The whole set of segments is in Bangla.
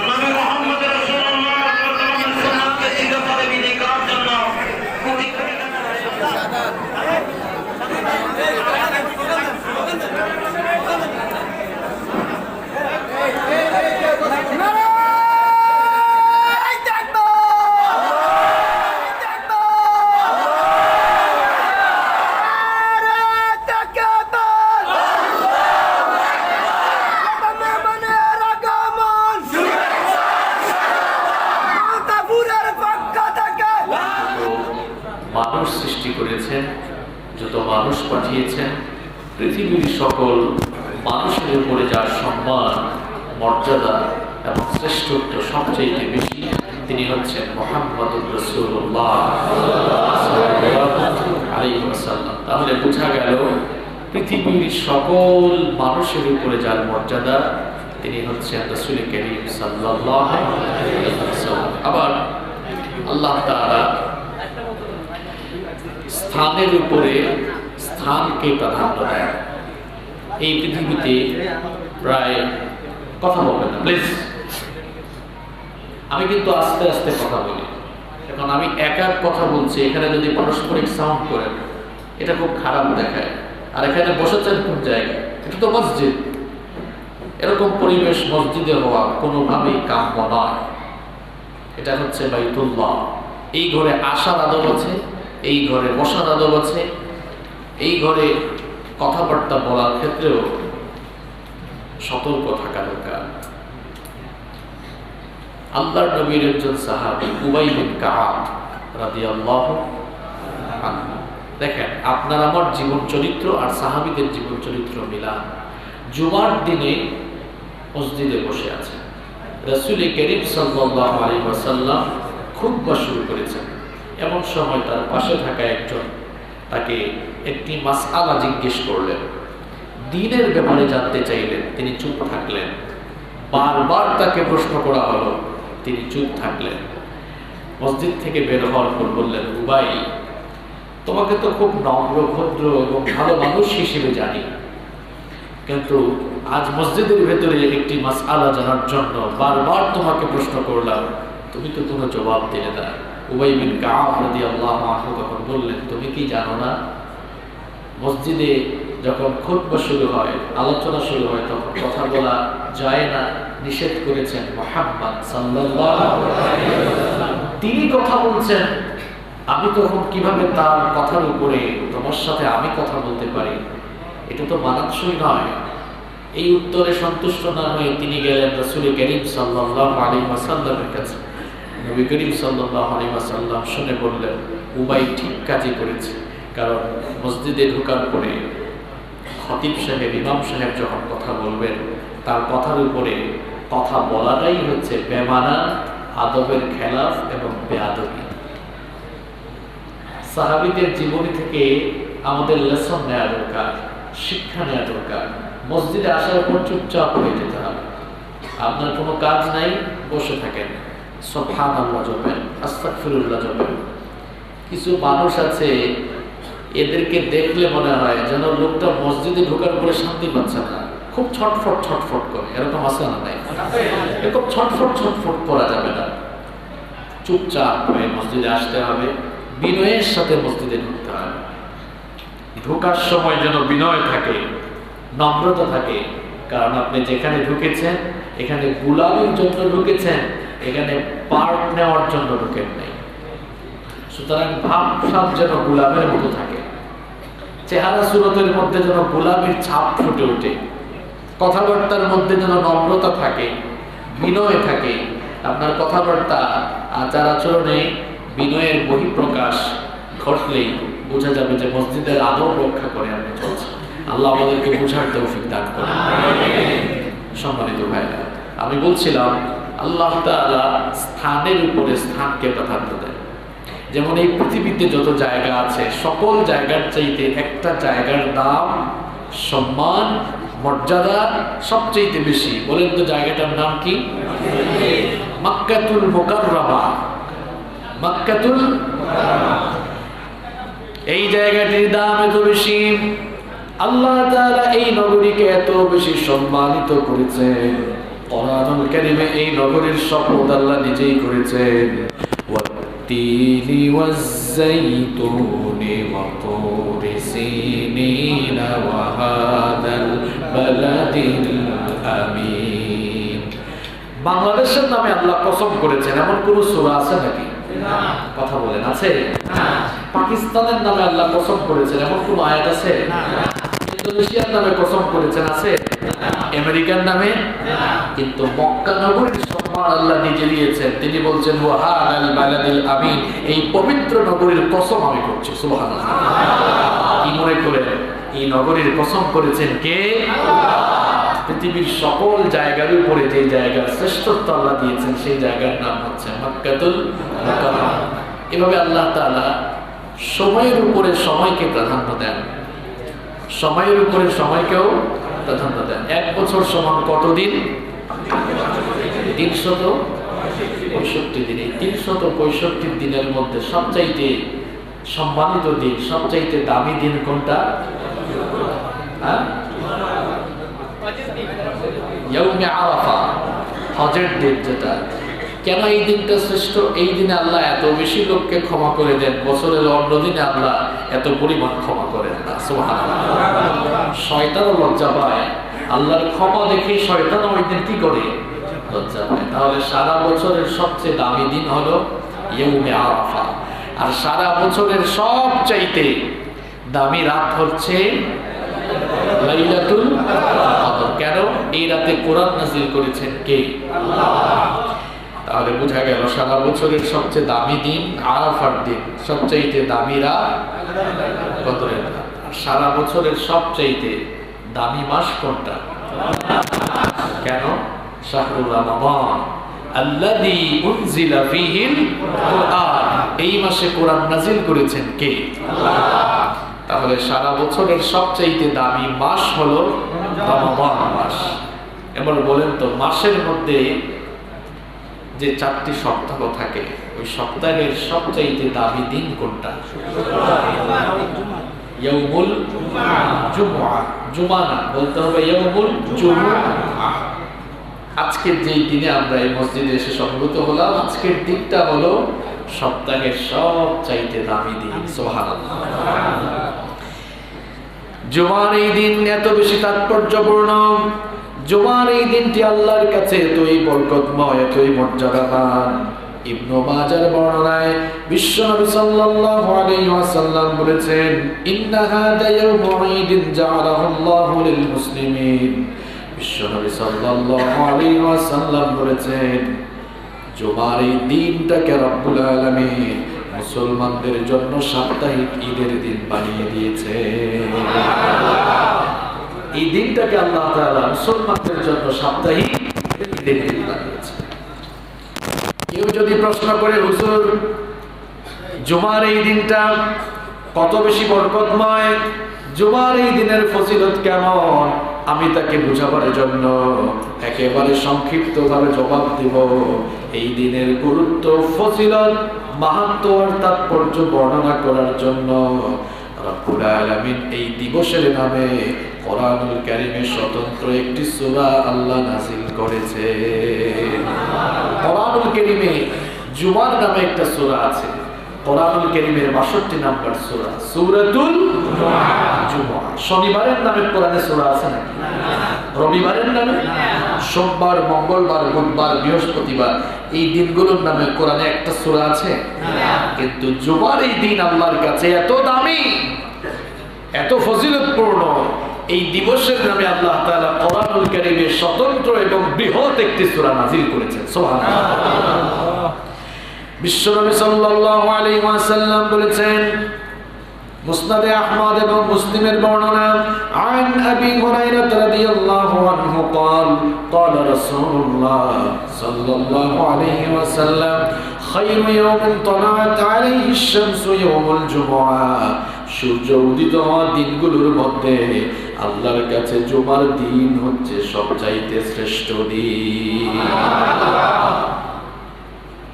নবী মুহাম্মদ রাসূলুল্লাহ সাল্লাল্লাহু আলাইহি ওয়াসাল্লামকে চিরতরে বিদায় করার জন্য কোটি কোটি মানুষ সৃষ্টি করেছেন, যত মানুষ পাঠিয়েছেন, পৃথিবীর সকল মানুষের উপরে যার সম্মান, মর্যাদা এবং শ্রেষ্ঠত্ব সবচেয়ে বেশি, তিনি হচ্ছেন মুহাম্মদুর রাসূলুল্লাহ সাল্লাল্লাহু আলাইহি ওয়াসাল্লাম। তাহলে বোঝা গেল পৃথিবীর সকল মানুষের উপরে যার মর্যাদা, তিনি হচ্ছেন রাসূল করিম সাল্লাল্লাহু আলাইহি ওয়াসাল্লাম। আবার আল্লাহ তাআলা স্থানের উপরে স্থানকে প্রাধান্য দেয়। এই পৃথিবীতে প্রায় কথা বলবেন না প্লিজ, আমি কিন্তু আস্তে আস্তে কথা বলি। এখন আমি একা কথা বলছি, এখানে যদি পারস্পরিক সাউন্ড করেন এটা খুব খারাপ দেখায়। আর এখানে বসেছেন কোন জায়গায়? এটা তো মসজিদ। এরকম পরিবেশ মসজিদে হওয়া কোনোভাবেই কাম্য নয়। এটা হচ্ছে বাইতুল্লাহ। এই ঘরে আসার আদব আছে, এই ঘরে বসার আদব আছে, এই ঘরে কথাবার্তা বলার ক্ষেত্রেও সতর্ক থাকা দরকার। আল্লাহর নবীর একজন সাহাবী উবাই বিন কাআব রাদিয়াল্লাহু আনহু, দেখেন আপনার আমার জীবন চরিত্র আর সাহাবীদের জীবন চরিত্র মিলান। জুমার দিনে মসজিদে বসে আছেন, রাসূল করিম সাল্লাল্লাহু আলাইহি ওয়াসাল্লাম খুতবা শুরু করেছেন। এমন সময় তার পাশে থাকা একজন তাকে একটি মাসআলা জিজ্ঞেস করলেন, দ্বীনের ব্যাপারে জানতে চাইলেন, তিনি চুপ থাকলেন। বারবার তাকে প্রশ্ন করা হলো, তিনি চুপ থাকলেন। মসজিদ থেকে বের হওয়ার পর বললেন, উবাই, তোমাকে তো খুব নম্র, ভদ্র এবং ভালো মানুষ হিসেবে জানি, কিন্তু আজ মসজিদের ভেতরে একটি মাসআলা জানার জন্য বারবার তোমাকে প্রশ্ন করলাম, তুমি তো কোনো জবাব দিলে না। উবাই বিন কাআব রাদিয়াল্লাহু আনহু তখন বললেন, তুমি কি জানো না, মসজিদে যখন খুতবা শুরু হয়, আলোচনা শুরু হয়, তখন কথা বলা যায় না, নিষেধ করেছেন মুহাম্মদ সাল্লাল্লাহু আলাইহি ওয়াসাল্লাম। তিনি কথা বলছেন, আমি তখন কিভাবে তার কথার উপরে তোমার সাথে আমি কথা বলতে পারি? এটা তো মানানসই নয়। এই উত্তরে সন্তুষ্ট না হয়ে তিনি গেলেন রাসূল করিম সাল্লাল্লাহু আলাইহি ওয়াসাল্লামের কাছে। নবী করিম সাল্লাল্লাহু আলাইহি ওয়াসাল্লাম শুনে বললেন, উবাই ঠিক কাজই করেছে, কারণ মসজিদে ঢোকার পরে খতিব সাহেব, ইমাম সাহেব যখন কথা বলবেন, তার কথার উপরে কথা বলাটাই হচ্ছে বেমানা, আদবের খেলাফ এবং বেয়াদবি। সাহাবীদের জীবনী থেকে আমাদের লেসন নেওয়া দরকার, শিক্ষা নেওয়া দরকার। মসজিদে আসার পর চুপচাপ হয়ে যেতে হবে। আপনার কোনো কাজ নাই, বসে থাকেন, সুবহানাল্লাহ জপেন, আস্তাগফিরুল্লাহ জপেন। কিছু মানুষ আছে, এদেরকে দেখলে মনে হয় যেন লোকটা মসজিদে ঢোকার পরে শান্তি পাচ্ছে না, খুব ছটফট ছটফট করে। এরকম আছে না? নাই? এরকম ছটফট ছটফট করা যাবে না। চুপচাপ হয়ে মসজিদে আসতে হবে, বিনয়ের সাথে মসজিদে ঢুকতে হবে। ঢোকার সময় যেন বিনয় থাকে, নম্রতা থাকে, কারণ আপনি যেখানে ঢুকেছেন এখানে গোলামির জন্য ঢুকেছেন, এখানে পার্ট নেওয়ার জন্য ঢুকেন নাই। সুতরাং ভাবসাব যেন গোলামের মতো থাকে, চেহারা সুরতের মধ্যে যেন গোলামের ছাপ ফুটে ওঠে, কথাবার্তার মধ্যে যেন নম্রতা থাকে, বিনয় থাকে। আপনার কথাবার্তা, আচার আচরণে বিনয়ের বহিঃপ্রকাশ ঘটলেই বোঝা যাবে যে মসজিদের আদব রক্ষা করে আপনি চলছেন। আল্লাহ আমাদেরকে বোঝার তৌফিক দান করেন। সম্মানিত ভাইরা, আমি বলছিলাম আল্লাহ তাআলা স্থানের উপরে স্থানকে প্রাধান্য দেয়। যেমন এই পৃথিবীতে যত জায়গা আছে, সকল জায়গার চাইতে একটা জায়গার দাম, সম্মান, মর্যাদা সবচেয়ে বেশি। বলেন তো জায়গাটার নাম কি? মক্কাতুল মুকাররমা। মক্কাতুল মুকাররমা, এই জায়গাটির দাম এত বেশি। আল্লাহ তাআলা এই নগরীকে এত বেশি সম্মানিত করেছেন, কোরআনুল কারীমে এই নগরীর শপথ আল্লাহ নিজেই করেছেন, ওয়াত-তিনি ওয়াজ-যাইতুনি ওয়া তুরি সিনিন ওয়া হাদাল বালাদিল আমিন। বাংলাদেশের নামে আল্লাহ কসম করেছেন, এমন কোন সূরা আছে নাকি? না। কথা বলেন, আছে? না। পাকিস্তানের নামে আল্লাহ কসম করেছেন, এমন কোন আয়াত আছে? না। ইন্দোনেশিয়ার নামে কসম করেছেন, আছে? না। আমেরিকার নামে? না। কিন্তু মক্কা নগরীর সম্মান আল্লাহ নিজে দিয়েছেন। তিনি বলছেন, ওয়া হাদাল বালাদিল আমিন, এই পবিত্র নগরীর কসম আমি করছি। সুবহানাল্লাহ। কি মনে করেন এই নগরীর কসম করেছেন কে? আল্লাহ। পৃথিবীর সকল জায়গার উপরে যে জায়গার শ্রেষ্ঠত্ব আল্লাহ দিয়েছেন সেই জায়গার নাম হচ্ছে মক্কাতুল মুকাররমা। এভাবে আল্লাহ তাআলা সময়ের উপরে সময়কে প্রাধান্য দেন, সময়ের উপরে সময়কেও প্রাধান্য দেন। এক বছর সমান কত দিন? 365 দিন। এই 365 দিনের মধ্যে সবচাইতে সম্মানিত দিন, সবচাইতে দামি দিন কোনটা? হ্যাঁ, ইয়াউমে আরাফা, হজের দিন যেটা। কেন এই দিনটা শ্রেষ্ঠ? এই দিনে আল্লাহ এত বেশি লোককে ক্ষমা করে দেন, বছরের অন্য দিনে আল্লাহ এত পরিমাণ ক্ষমা করেন না। সুবহানাল্লাহ। শয়তানও লজ্জা পায়, আল্লাহর ক্ষমা দেখে শয়তানও ওই দিন কি করে? লজ্জা পায়। তাহলে সারা বছরের সবচেয়ে দামি দিন হলো ইয়াউমে আরাফা, আর সারা বছরের সবচাইতে দামি রাত হচ্ছে লাইলাতুল কদর। কেন? এই রাতে কোরআন নাযিল করেছেন কে? আল্লাহ। তাহলে বোঝা গেল সারা বছরের সবচেয়ে দামি দিন আরাফার দিন, সবচাইতে দামি রাত কদরের রাত। সারা বছরের সবচাইতে দামি মাস কোনটা? কেন? শাহরুর রমাদান আল্লাযী উনজিলা ফীহিল কুরআন, এই মাসে কোরআন নাযিল করেছেন কে? আল্লাহ। তাহলে সারা বছরের সবচাইতে দামি মাস হলো রমাদান মাস। এবার বলেন তো, মাসের মধ্যে যে 4টি সপ্তাহ থাকে, ওই সপ্তাহের সবচাইতে দামি দিন কোনটা? ইয়াউমুল জুমআ। জুমআ না, বলতে হবে ইয়াউমুল জুমআ। আজকের যেই দিনে আমরা এই মসজিদে এসে সমবেত হলাম, আজকের দিনটা হলো সপ্তাহের সবচাইতে দামি দিন। সুবহানাল্লাহ। জুমার এই দিন এত বেশি তাৎপর্যপূর্ণ, জুমার এই দিনটি আল্লাহর কাছে এতই বরকতময়, এতই মর্যাদাবান। ইবনে মাজার বর্ণনায় বিশ্বনবী সাল্লাল্লাহু আলাইহি ওয়াসাল্লাম বলেছেন, ইন্না হাদা ইয়াউমু ঈদিন জাআলাহুল্লাহু লিল মুসলিমিন। বিশ্বনবী সাল্লাল্লাহু আলাইহি ওয়াসাল্লাম বলেছেন, জুমার এই দিনটাকে রব্বুল আলামিন মুসলমানদের জন্য সাপ্তাহিক ঈদের দিন বানিয়ে দিয়েছে। এই দিনটাকে আল্লাহ তাআলা মুসলমানদের জন্য সাপ্তাহিক ঈদের দিন বানিয়েছে। কেউ যদি প্রশ্ন করে, হুজুর জুমার এই দিনটা কত বেশি বরকতময়, জুমার এই দিনের ফজিলত কেমন, আমি তাকে বুঝাবার জন্য একেবারে সংক্ষিপ্তভাবে জবাব দিব। এই দিনের গুরুত্ব, ফজিলত, মাহাত্ম্য আর তাৎপর্য বর্ণনা করার জন্য রব্বুল আলামিন এই দিবসের নামে কোরআনুল কারীমে স্বতন্ত্র একটি সূরা আল্লাহ নাযিল করেছে। কোরআনুল কারীমে জুমার নামে একটা সূরা আছে। কোরআনুল কারীমের 62 নম্বর সূরা, সূরাতুল জুমআ। শনিবারের নামে কোরআনে সূরা আছে নাকি? রবিবারের নামে? সোমবার, মঙ্গলবার, বুধবার, বৃহস্পতিবার, এই দিনগুলোর নামে কোরআনে একটা সূরা আছে? কিন্তু জুমার এই দিন আল্লাহর কাছে এত দামি, এত ফজিলতপূর্ণ, এই দিবসের নামে আল্লাহ তাআলা কোরআনুল কারীমে স্বতন্ত্র এবং বৃহৎ একটি সূরা নাযিল করেছেন। সুবহানাল্লাহ। বিশ্বনবী সাল্লাল্লাহু আলাইহি ওয়াসাল্লাম বলেছেন, মুসনাদে আহমদ এবং মুসলিমের বর্ণনা, আন আবি হুরায়রা রাদিয়াল্লাহু আনহু قال قال رسول الله صلى الله عليه وسلم خير يوم طلعت عليه الشمس يوم الجمعة। সূর্য উদিত হওয়ার দিনগুলোর মধ্যে আল্লাহর কাছে জুমার দিন হচ্ছে সবচাইতে শ্রেষ্ঠ দিন।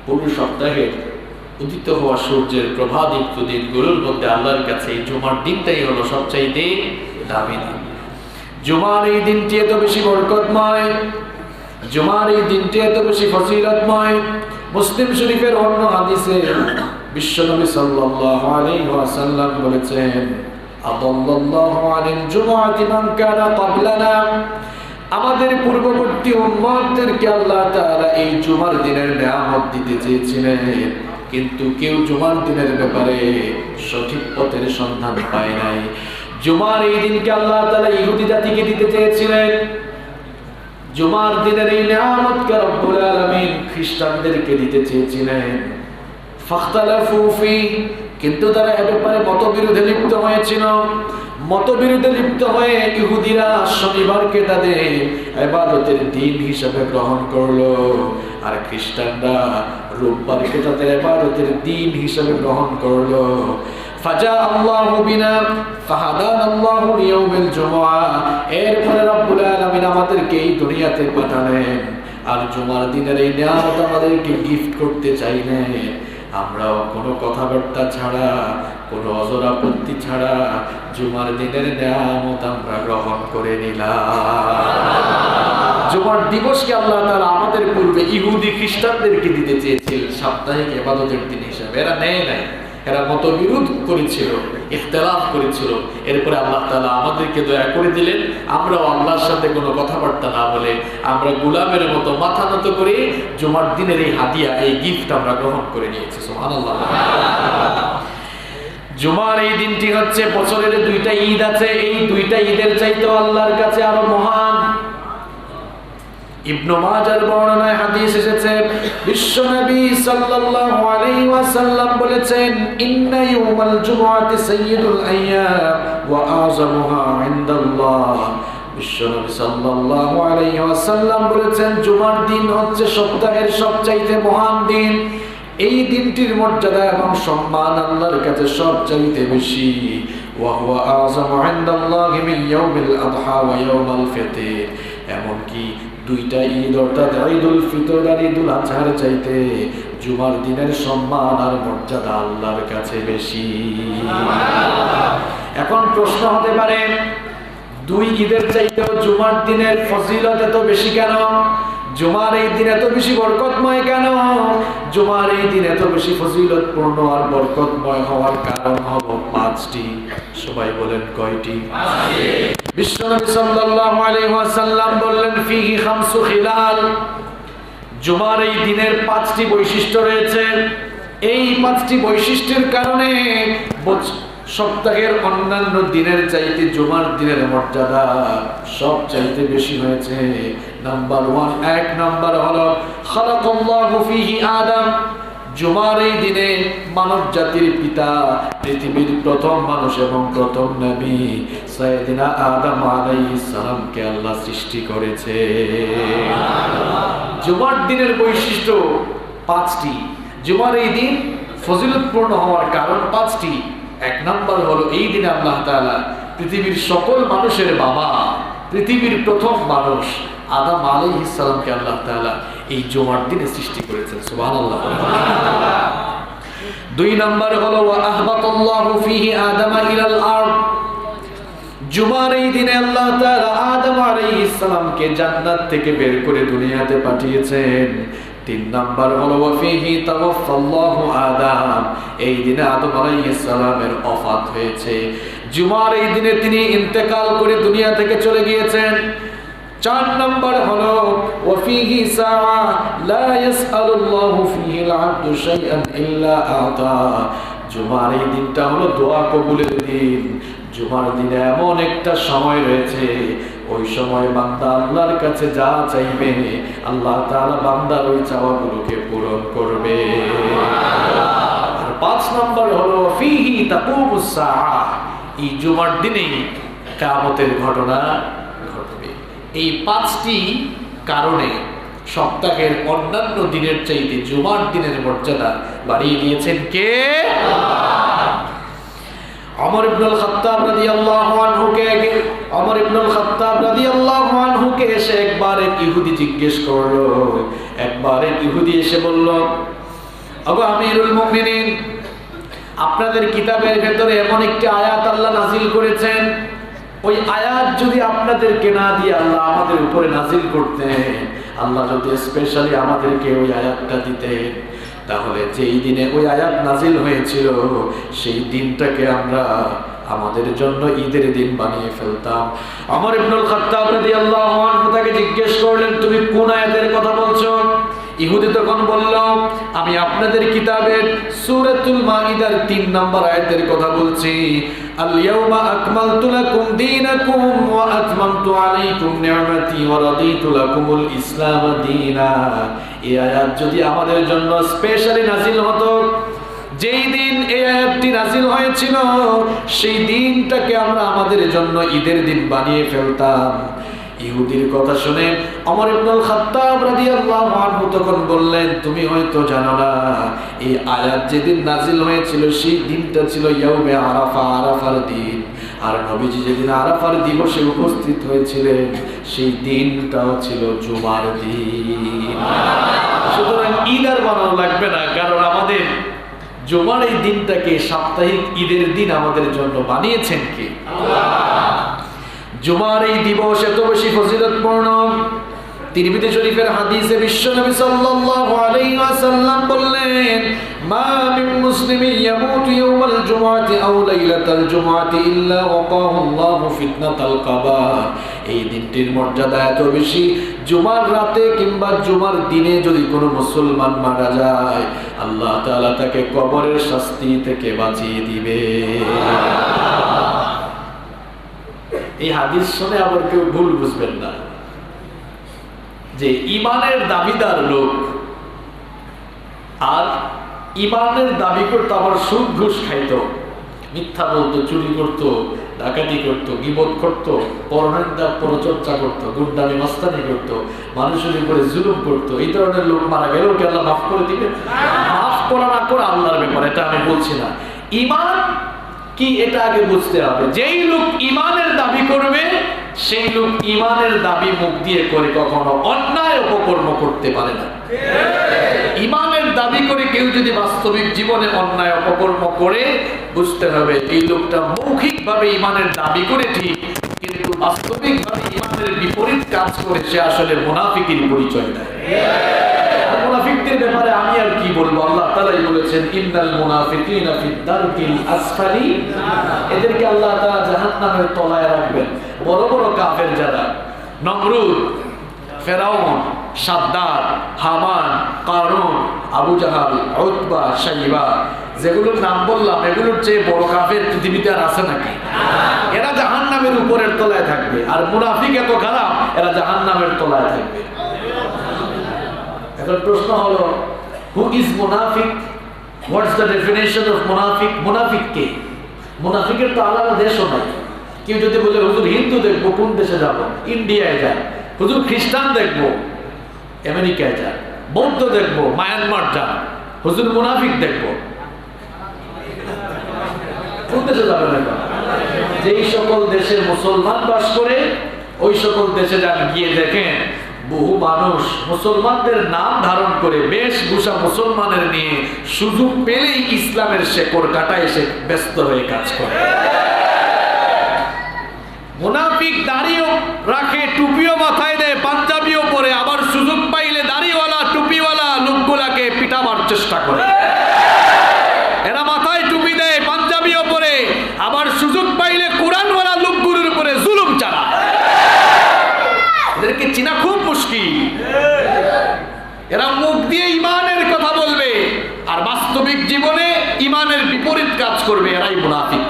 পুরো সপ্তাহে উদিত হওয়া সূর্যের প্রভাদীপ্ত দিনগুলোর মধ্যে আল্লাহর কাছে এই জুমার দিনটাই হলো সবচাইতে দামি দিন। জুমার এই দিনটি এত বেশি বরকতময়, জুমার এই দিনটি এত বেশি ফজিলতময়। মুসলিম শরীফের অন্য হাদিসে বিশ্বনবী সাল্লাল্লাহু আলাইহি ওয়াসাল্লাম বলেছেন, আদাল্লাহু আনিল জুমআতি মান কানা ক্বাবলানা, আমাদের পূর্ববর্তী উম্মতদেরকে আল্লাহ তাআলা এই জুমার দিনের নিয়ামত দিতে চেয়েছিলেন, কিন্তু কেউ জুমার দিনের ব্যাপারে সঠিক পথের সন্ধান পায় নাই। জুমার এই দিনকে আল্লাহ তাআলা ইহুদি জাতিকে দিতে চেয়েছিলেন, জুমার দিনের এই নিয়ামতকে রব্বুল আলামিন খ্রিস্টানদেরকে দিতে চেয়েছিলেন। ফাখতালাফু ফি, কিন্তু তারা এ ব্যাপারে মতবিরোধে লিপ্ত হয়েছিল। মতবিরোধে লিপ্ত হয়ে ইহুদিরা শনিবারকে তাদের ইবাদতের দিন হিসেবে গ্রহণ করলো, আর খ্রিস্টানরা রোববারকে তাদের ইবাদতের দিন হিসেবে গ্রহণ করলো। ফাজা আল্লাহু বিনা ফাহাদানা আল্লাহু লিয়াউমিল জুমআ, এরপরে রব্বুল আলামিন আমাদেরকে এই দুনিয়াতে পাঠালেন, আর জুমার দিনের এই নিয়ামত আমাদেরকে গিফট করতে চাইলেন। আমরাও কোনো কথাবার্তা ছাড়া, কোনো অজর আপত্তি ছাড়া জুমার দিনের নিয়ামত আমরা গ্রহণ করে নিলাম। জুমার দিবসকে আল্লাহ তাআলা আমাদের পূর্বে ইহুদি খ্রিস্টানদেরকে দিতে চেয়েছিল সাপ্তাহিক ইবাদতের দিন হিসেবে, এরা নেয় নাই, এরা মতবিরোধ করেছিল, ইখতিলাফ করেছিল। এরপরে আল্লাহ তাআলা আমাদেরকে দয়া করে দিলেন, আমরাও আল্লাহর সাথে কোনো কথাবার্তা না বলে আমরা গোলামের মতো মাথা নত করে জুমার দিনের এই হাদিয়া, এই গিফট আমরা গ্রহণ করে নিয়েছি। সুবহানাল্লাহ। জুমার এই দিনটি হচ্ছে বছরের দুইটা ঈদ আছে, এই দুইটা ঈদের চাইতেও আল্লাহর কাছে আরো মহান। ইবনে মাজার বর্ণনায় হাদিস এসেছে, বিশ্বনবী সাল্লাল্লাহু আলাইহি ওয়াসাল্লাম বলেছেন, ইন্না ইয়াউমাল জুমআতি সাইয়্যিদুল আইয়াম ওয়া আযমুহা ইনদাল্লাহ। বিশ্বনবী সাল্লাল্লাহু আলাইহি ওয়াসাল্লাম বলেছেন, জুমার দিন হচ্ছে সপ্তাহের সবচাইতে মহান দিন। এই দিনটির মর্যাদা এবং সম্মান আল্লাহর কাছে সবচাইতে বেশি। ওয়া হুয়া আযমু ইনদাল্লাহি মিন ইয়াউমিল আযহা ওয়া ইয়াউমাল ফিতর, এমনকি দুইটা ঈদ অর্থাৎ ঈদুল ফিতর আর ঈদুল আজহার চাইতে জুমার দিনের সম্মান আর মর্যাদা আল্লাহর কাছে বেশি। এখন প্রশ্ন হতে পারে, দুই ঈদের চাইতেও জুমার দিনের ফজিলত এত বেশি কেন? জুমার এই দিন এত বেশি বরকতময় কেন? জুমার এই দিন এত বেশি ফজিলতপূর্ণ আর বরকতময় হওয়ার কারণ হলো পাঁচটি। সবাই বলেন কয়টি? বিশ্বনবী সাল্লাল্লাহু আলাইহি ওয়াসাল্লাম বললেন, ফিহি খামসু খিলাল, জুমার এই দিনের পাঁচটি বৈশিষ্ট্য রয়েছে। এই পাঁচটি বৈশিষ্ট্যের কারণে সপ্তাহের অন্যান্য দিনের চাইতে জুমার দিনের মর্যাদা সব চাইতে বেশি হয়েছে। নাম্বার 1, এক নাম্বার হলো খালাকাল্লাহু ফিহি আদম, জুমার এই দিনে মানব জাতির পিতা, পৃথিবীর প্রথম মানুষ এবং প্রথম নবী সাইয়েদিনা আদম আলাইহিস সালামকে আল্লাহ সৃষ্টি করেছে। জুমার দিনের বৈশিষ্ট্য পাঁচটি। জুমার এই দিন ফজিলতপূর্ণ হওয়ার কারণ পাঁচটি। এক নাম্বার হলো, এই দিনে আল্লাহ তাআলা পৃথিবীর সকল মানুষের বাবা, পৃথিবীর প্রথম মানুষ আদম আলাইহিস সালামকে আল্লাহ তাআলা এই জুমার দিনে সৃষ্টি করেছেন। সুবহানাল্লাহ। দুই নাম্বার হলো, ওয়া আহবাতাল্লাহু ফিহি আদামা ইলাল আরদ, জুমার এই দিনে আল্লাহ তাআলা আদম আলাইহিস সালামকে জান্নাত থেকে বের করে দুনিয়াতে পাঠিয়েছেন। তিন নাম্বার হলো, ওয়া ফিহি তাওয়াফাল্লাহু আদম, এই দিনে আদম আলাইহিস সালামের ওফাত হয়েছে। জুমার এই দিনে তিনি ইন্তেকাল করে দুনিয়া থেকে চলে গিয়েছেন। চার নাম্বার হলো, ওয়া ফিহি সাআ লা ইয়াসআলুল্লাহু ফিহিল আবদু শাইআন ইল্লা আতা, জুমার এই দিনটা হলো দোয়া কবুলের দিন। জুমার দিনে এমন একটা সময় রয়েছে, ওই সময় বান্দা আল্লাহর কাছে যা চাইবে আল্লাহ তাআলা বান্দার ওই চাওয়াগুলোকে পূরণ করবে। আর পাঁচ নাম্বার হলো, ফিহি তাকুমুস সাআ, এই জুমার দিনেই কিয়ামতের ঘটনা ঘটবে। এই পাঁচটি কারণে সপ্তাহের অন্যান্য দিনের চাইতে জুমার দিনের মর্যাদা বাড়িয়ে দিয়েছেন কে? ওমর ইবনুল খাত্তাব রাদিয়াল্লাহু আনহুকে এসে একবার এক ইহুদি জিজ্ঞেস করলো। একবার এক ইহুদি এসে বলল, ওগো আমিরুল মুমিনিন, আপনাদের কিতাবের ভেতরে এমন একটি আয়াত আল্লাহ নাজিল করেছেন, ওই আয়াত যদি আপনাদেরকে না দিয়ে আল্লাহ আমাদের উপরে নাজিল করতেন, আল্লাহ যদি স্পেশালি আমাদেরকে ওই আয়াতটা দিতেন, তাহলে যেই দিনে ওই আয়াত নাজিল হয়েছিল সেই দিনটাকে আমরা আমাদের জন্য ঈদের দিন বানিয়ে ফেলতাম। ওমর ইবনুল খাত্তাব রাদিয়াল্লাহু আনহু তাকে জিজ্ঞেস করলেন, তুমি কোন আয়াতের কথা বলছো? ইহুদি তখন বলল, আমি আপনাদের কিতাবের সূরাতুল মাইদার 3 নম্বর আয়াতের কথা বলছি। আল ইয়াউমা আকমালতু লাকুম দীনাকুম ওয়া আতমামতু আলাইকুম নি'মাতি ওয়া রাদিতু লাকুমুল ইসলাম দীনা। এই আয়াত যদি আমাদের জন্য স্পেশালি নাজিল হতো, যেই দিন এই আয়াতটি নাজিল হয়েছিল সেই দিনটাকে আমরা আমাদের জন্য ঈদের দিন বানিয়ে ফেলতাম। ইহুদির কথা শুনে ওমর ইবনুল খাত্তাব রাদিয়াল্লাহু আনহু তখন বললেন, তুমি হয়তো জানো না, এই আয়াত যেদিন নাজিল হয়েছিল সেই দিনটা ছিল ইয়াউমে আরাফা, আরাফার দিন। আর নবীজি যেদিন আরাফার দিবসে উপস্থিত হয়েছিলেন সেই দিনটাও ছিল জুমার দিন। সুতরাং ঈদ আর বানানো লাগবে না, কারণ আমাদের জুমার এই দিনটাকে সাপ্তাহিক ঈদের দিন আমাদের জন্য বানিয়েছেন কে? আল্লাহ। জুমার এই দিবস এত বেশি ফজিলতপূর্ণ, তিরমিজি শরীফের হাদিসে বিশ্বনবী সাল্লাল্লাহু আলাইহি ওয়াসাল্লাম বললেন, মা মিন মুসলিমিন ইয়ামুতু ইয়াওমাল জুমআতি আও লাইলাতাল জুমআতি ইল্লা ওয়াকাহু আল্লাহু ফিতনাতাল কাবার। এই দিনটির মর্যাদা এত বেশি, জুমার রাতে কিংবা জুমার দিনে যদি কোনো মুসলমান মারা যায়, আল্লাহ তাআলা তাকে কবরের শাস্তি থেকে বাঁচিয়ে দিবে। এই হাদিস শুনে আবার কেউ ভুল বুঝবেন না যে ইমানের দাবিদার লোক আর ইমানের দাবি করতো আবার সুদ ঘুষ খাইতো, মিথ্যা বলতো, চুরি করতো, ডাকাতি করতো, গীবত করতো, পরনিন্দা পরচর্চা করতো, গুন্ডামি মস্তানি করতো, মানুষের উপরে জুলুম করতো, এই ধরনের লোক মারা গেলেও কি আল্লাহ মাফ করে দিবে? মাফ করা না করে আল্লাহর ব্যাপার, এটা আমি বলছি না। ইমান কি এটা আগে বুঝতে হবে। যেই লোক ইমানের দাবি করবে সেই লোক ইমানের দাবি মুখ দিয়ে করে কখনো অন্যায় অপকর্ম করতে পারে না। ইমানের দাবি করে কেউ যদি বাস্তবিক জীবনে অন্যায় অপকর্ম করে, বুঝতে হবে এই লোকটা মৌখিকভাবে ইমানের দাবি করে ঠিক, কিন্তু বাস্তবিকভাবে ইমানের বিপরীত কাজ করে সে আসলে মুনাফিকের পরিচয় দেয়। মুনাফিকদের ব্যাপারে আমি আর কি বলবো, আল্লাহ তাআলাই বলেছেন, ইন্নাল মুনাফিকিনা ফিদ দারকিল আসফালি। এদেরকে আল্লাহ তাআলা জাহান্নামের তলায় রাখবেন। বড় বড় কাফের যারা, নমরুদ, ফেরাউন, সাদ্দাদ, হামান, কারুন, আবু জাহাল, উতবা, শাইবা, যেগুলোর নাম বললাম, এগুলোর চেয়ে বড় কাফের পৃথিবীতে আর আছে নাকি? এরা জাহান্নামের উপরের তলায় থাকবে। আর মুনাফিক এত খারাপ, এরা জাহান্নামের তলায় থাকবে। এখন প্রশ্ন হলো, হু ইজ মুনাফিক? হোয়াটস দ্য ডেফিনেশন অফ মুনাফিক? মুনাফিক কে? মুনাফিকের তো আলাদা দেশও নাই। কেউ যদি বলে হুজুর হিন্দু দেখবো, কোন দেশে যাব? ইন্ডিয়ায় যায়। হুজুর খ্রিস্টান দেখবো, আমেরিকায় যায়। বৌদ্ধ দেখবো, মায়ানমার যান। হুজুর মুনাফিক দেখবো, কোন দেশে যাবে না? যেই সকল দেশে মুসলমান বাস করে ওই সকল দেশে যান, গিয়ে দেখেন বহু মানুষ মুসলমানদের নাম ধারণ করে বেশভূষা মুসলমানের নিয়ে সুযোগ পেলেই ইসলামের শেকড় কাটায় সে ব্যস্ত হয়ে কাজ করে। মুনাফিক দাড়িও রাখে, টুপিও মাথায় দেয়, পাঞ্জাবিও পরে, আবার সুযোগ পাইলে দাড়িওয়ালা টুপিওয়ালা লোকগুলাকে পিটাবার চেষ্টা করে। এরা মাথায় টুপি দেয়, পাঞ্জাবিও পরে, আবার সুযোগ পাইলে কোরআনওয়ালা লোকগুলোর উপরে জুলুম চালায়। এদেরকে চিনা খুব মুশকিল। এরা মুখ দিয়ে ইমানের কথা বলবে আর বাস্তবিক জীবনে ইমানের বিপরীত কাজ করবে। এরাই মুনাফিক।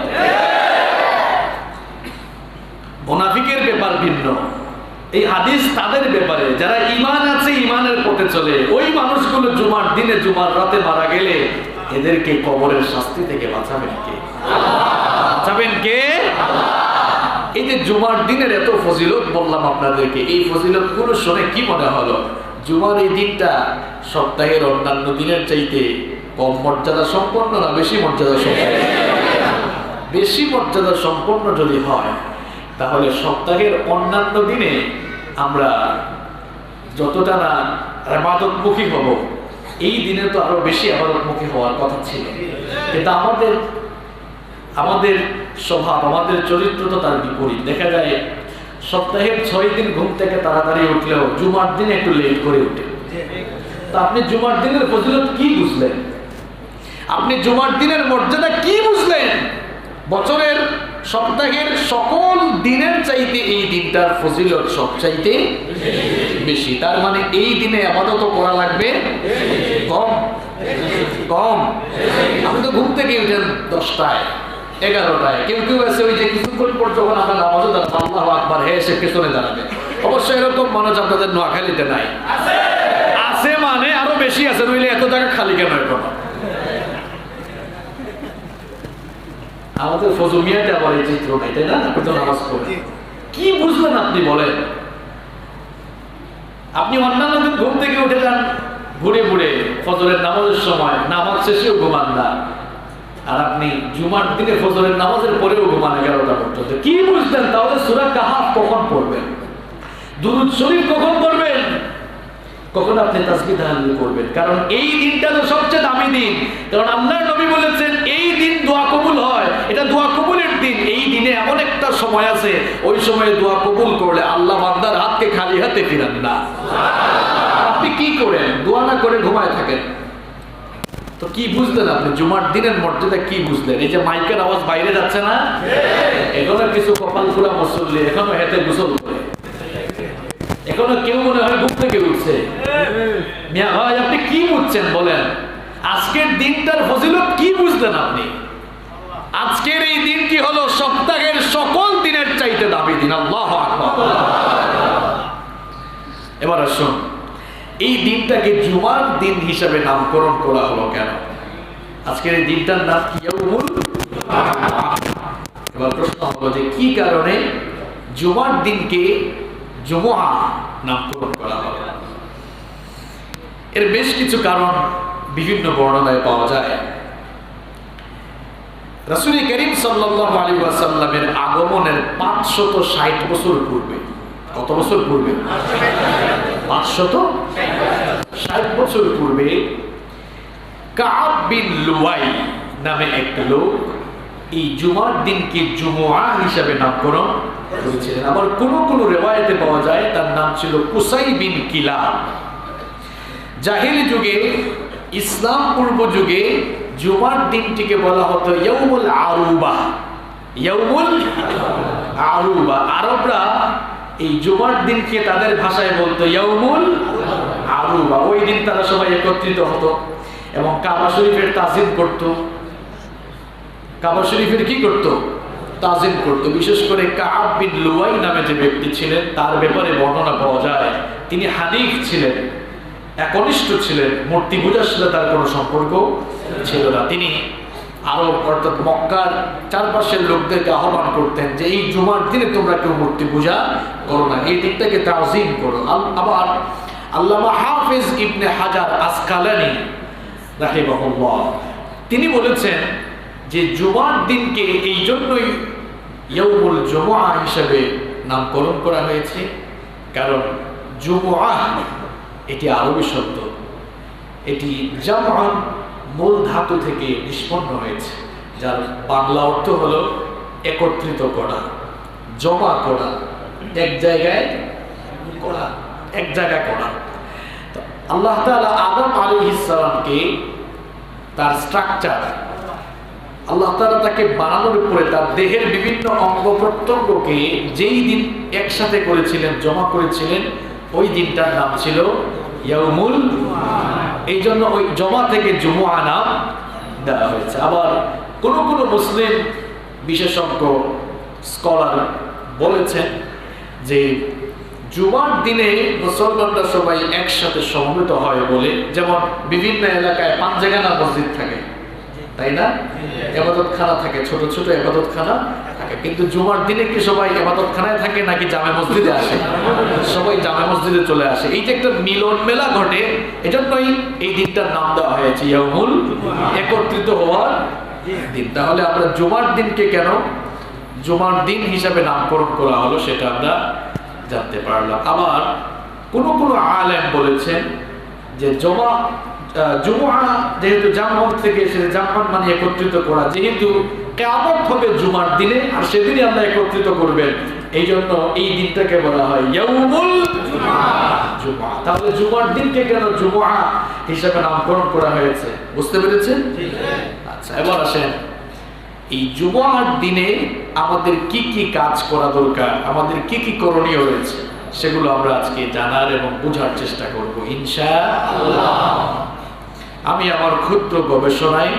মুনাফিকের ব্যাপার ভিন্ন। এই হাদিস তাদের ব্যাপারে, যারা ইমান আছে, ইমানের পথে চলে। ওই মানুষগুলো জুমার দিনে, জুমার রাতে মারা গেলে এদেরকে কবরের শাস্তি থেকে বাঁচাবেন কে? বাঁচাবেন কে? এই যে জুমার দিনের এত ফজিলত বললাম আপনাদেরকে, এই ফজিলত গুলো শুনে কি মনে হলো? জুমার এই দিনটা সপ্তাহের অন্যান্য দিনের চাইতে কম মর্যাদা সম্পন্ন না বেশি মর্যাদা সম্পন্ন? বেশি মর্যাদা সম্পন্ন যদি হয়, তাহলে সপ্তাহের অন্যান্য দিনে আমরা যতটা না ইবাদতমুখী হব, এই দিনে তো আরো বেশি ইবাদতমুখী হওয়ার কথা ছিল। কিন্তু আমাদের স্বভাব, আমাদের চরিত্র তো তার বিপরীত। দেখা যায় সপ্তাহের 6 দিন ঘুম থেকে তাড়াতাড়ি উঠলেও জুমার দিন একটু লেট করে উঠে। তা আপনি জুমার দিনের ফজিলত কি বুঝলেন? আপনি জুমার দিনের মর্যাদা কি বুঝলেন? বছরের সপ্তাহের সকল দিনের চাইতে এই দিনটার ফজিলত সবচাইতে বেশি। তার মানে এই দিনে ইবাদত করা লাগবে কম কম। আপনি তো ঘুম থেকে উঠেন 10টায় 11টায়, কেউ কেউ আছে ওই যে কিছুক্ষণ পর যখন আমরা নামাজে দাঁড়াবো আল্লাহু আকবার হে এসে পেছনে দাঁড়াবে। অবশ্যই এরকম মানুষ আপনাদের নোয়াখালীতে নাই, আছে মানে আরো বেশি আছে, নইলে এত জায়গা খালি কেন এখন? আমাদের ফজল মিয়াতে আবার এই চিত্র নাই, তাই না? আপনি তো নামাজ পড়েন, কি বুঝলেন আপনি বলেন? আপনি অন্যান্য দিন ঘুম থেকে উঠে যান ঘুরে ঘুরে ফজরের নামাজের সময়, নামাজ শেষেও ঘুমান না, আর আপনি জুমার দিনে ফজরের নামাজের পরেও ঘুমান 11টা পর্যন্ত। কি বুঝলেন তাহলে? সূরা কাহাফ কখন পড়বেন? দুরূদ শরীফ কখন পড়বেন? কখন আপনি তাসবিহ তাহলিল করবেন? কারণ এই দিনটা তো সবচেয়ে দামি দিন। কারণ আল্লাহর নবী বলেছেন এই দিন দোয়া কবুল হয়, এটা দোয়া কবুলের দিন। এই দিনে এমন একটা সময় আছে, ওই সময়ে দোয়া কবুল করলে আল্লাহ বান্দার হাতকে খালি হাতে ফিরান না। আপনি কি করেন? দোয়া না করে ঘুমায় থাকেন। তো কি বুঝলেন আপনি? জুমার দিনের মর্যাদা কি বুঝলেন? এই যে মাইকের আওয়াজ বাইরে যাচ্ছে না, এখনো কিছু কপাল খোলা মুসল্লি এখনো হেঁটে গোসল করে, এখনো কেউ মনে হয় ঘুম থেকে উঠছে। মিয়া ভাই আপনি কি বুঝছেন বলেন? আজকের দিনটার ফজিলত কি বুঝলেন আপনি? আজকের এই দিনটি হলো সপ্তাহের সকল দিনের চাইতে দামি দিন। আল্লাহু আকবার। এবার আসুন, এই দিনটাকে জুমার দিন হিসাবে নামকরণ করা হলো কেন? আজকের এই দিনটার নাম কি? ইয়াউমুল জুমআহ। এবার প্রশ্ন হলো যে কি কারণে জুমার দিনকে জুমআহ নামকরণ করা হলো? এর বেশ কিছু কারণ বিভিন্ন বর্ণনায় পাওয়া যায়। রাসূল করিম সাল্লাল্লাহু আলাইহি ওয়াসাল্লামের আগমনের 560 বছর পূর্বে, কত বছর পূর্বে? 560 বছর পূর্বে কাব বিন লুয়াই নামে এক লোক এই জুমার দিনকে জুমআহ হিসাবে নামকরণ করেছিলেন। আবার কোন কোন রিওয়ায়াতে পাওয়া যায় তার নাম ছিল কুসাই বিন কিলাব। জাহেলি যুগে, ইসলাম পূর্ব যুগে জুমার দিনটিকে বলা হতো ইয়াউমুল আরুবা। ইয়াউমুল আরুবা। আরবরা এই জুমার দিনকে তাদের ভাষায় বলতো ইয়াউমুল আরুবা। ওই দিন তারা সবাই একত্রিত হতো এবং কাবা শরীফের তাজিম করত। কাবা শরীফের কি করত? তাজিম করত। বিশেষ করে কাব বিন লুয়াই নামে যে ব্যক্তি ছিলেন তার ব্যাপারে বর্ণনা পাওয়া যায় তিনি হানিফ ছিলেন, একনিষ্ঠ ছিলেন, মূর্তি পূজার সাথে তার কোনো সম্পর্ক ছিল না। তিনি আরব অর্থাৎ মক্কার চারপাশের লোকদেরকে আহ্বান করতেন যে এই জুমার দিনে তোমরা কেউ মূর্তি পূজা করো না, এই দিনটাকে তাজিম করো। আবার আল্লামা হাফিজ ইবনে হাজার আসকালানি রাহিমাহুল্লাহ তিনি বলেছেন যে জুমার দিনকে এই জন্যই ইয়াউমুল জুমআহ হিসেবে নামকরণ করা হয়েছে, কারণ জুমআহ এটি আরবি শব্দ, এটি জামআন মূল ধাতু থেকে নিষ্পন্ন হয়েছে, যার বাংলা অর্থ হলো একত্রিত করা, জমা করা, এক জায়গায় করা, এক জায়গায় করা। আল্লাহ তাআলা আদম আলাইহিস সালামকে তার স্ট্রাকচার, আল্লাহ তাআলা তাকে বানানোর উপরে তার দেহের বিভিন্ন অঙ্গ প্রত্যঙ্গকে যেই দিন একসাথে করেছিলেন, জমা করেছিলেন, ওই দিনটার নাম ছিল ইয়াউমুল জুমআহ। এই জন্য ওই জমা থেকে জুমআহ নাম দেওয়া হয়েছে। আবার কোন কোন মুসলিম বিশেষজ্ঞ স্কলার বলেছেন যে জুমার দিনে মুসলমানরা সবাই একসাথে সমবেত হয় বলে, যেমন বিভিন্ন এলাকায় পাঞ্জেগানা মসজিদ থাকে, তাই না? ইবাদতখানা থাকে, ছোট ছোট ইবাদতখানা থাকে, কিন্তু জুমার দিনে কি সবাই ইবাদতখানায় থাকে নাকি জামে মসজিদে আসে? সবাই জামে মসজিদে চলে আসে। এই যে একটা মিলন মেলা ঘটে, এজন্যই এই দিনটার নাম দেওয়া হয়েছে ইয়াউমুল জুমআহ, একত্রিত হওয়ার দিন। তাহলে আমরা জুমার দিনকে কেন জুমার দিন হিসাবে নামকরণ করা হলো সেটা আমরা জানতে পারলাম। আবার কোন কোন আলেম বলেছেন যে জুমআহ যেহেতু জামআত থেকে এসেছে, জামআত মানে একত্রিত করা, যেহেতু কিয়ামত হবে জুমার দিনে আর সেদিনই আল্লাহ একত্রিত করবেন, এই জন্য এই দিনটাকে বলা হয় ইয়াউমুল জুমআ। তাহলে জুমার দিনকে কেন জুমআ হিসেবে নামকরণ করা হয়েছে, বুঝতে পেরেছেন? আচ্ছা, এবার আসেন এই জুমার দিনে আমাদের কি কি কাজ করা দরকার, আমাদের কি কি করণীয় রয়েছে, সেগুলো আমরা আজকে জানার এবং বোঝার চেষ্টা করব ইনশাআল্লাহ। আমি আমার ক্ষুদ্র গবেষণায়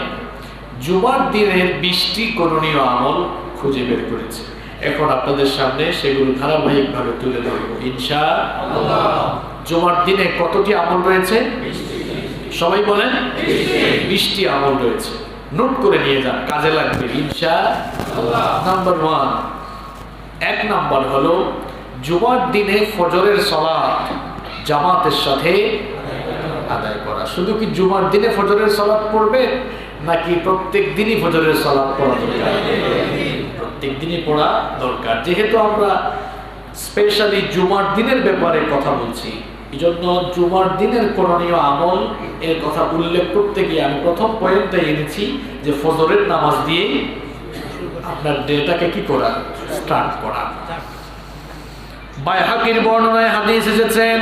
জুমার দিনের 20টি করণীয় আমল খুঁজে বের করেছি। এখন আপনাদের সামনে সেগুলো ধারাবাহিকভাবে তুলে ধরব ইনশাআল্লাহ। জুমার দিনে কতটি আমল রয়েছে? সবাই বলেন 20টি আমল রয়েছে। নোট করে নিয়ে যান, কাজে লাগবে ইনশাআল্লাহ। নাম্বার 1, 1 নাম্বার হলো জুমার দিনে ফজরের সালাত জামাতের সাথে আদায় করা। শুধু কি জুমার দিনে ফজরের সালাত পড়বে, নাকি প্রত্যেক দিনই ফজরের সালাত পড়া দরকার? প্রত্যেক দিনই পড়া দরকার। যেহেতু আমরা স্পেশালি জুমার দিনের ব্যাপারে কথা বলছি, এজন্য জুমার দিনের করণীয় আমল এর কথা উল্লেখ করতে গিয়ে আমি প্রথম পয়েন্টটা এনেছি যে ফজরের নামাজ দিয়ে আপনার ডেটাকে কি করা, স্টার্ট করা। বাইহাকির বর্ণনায় হাদিস এসেছেন,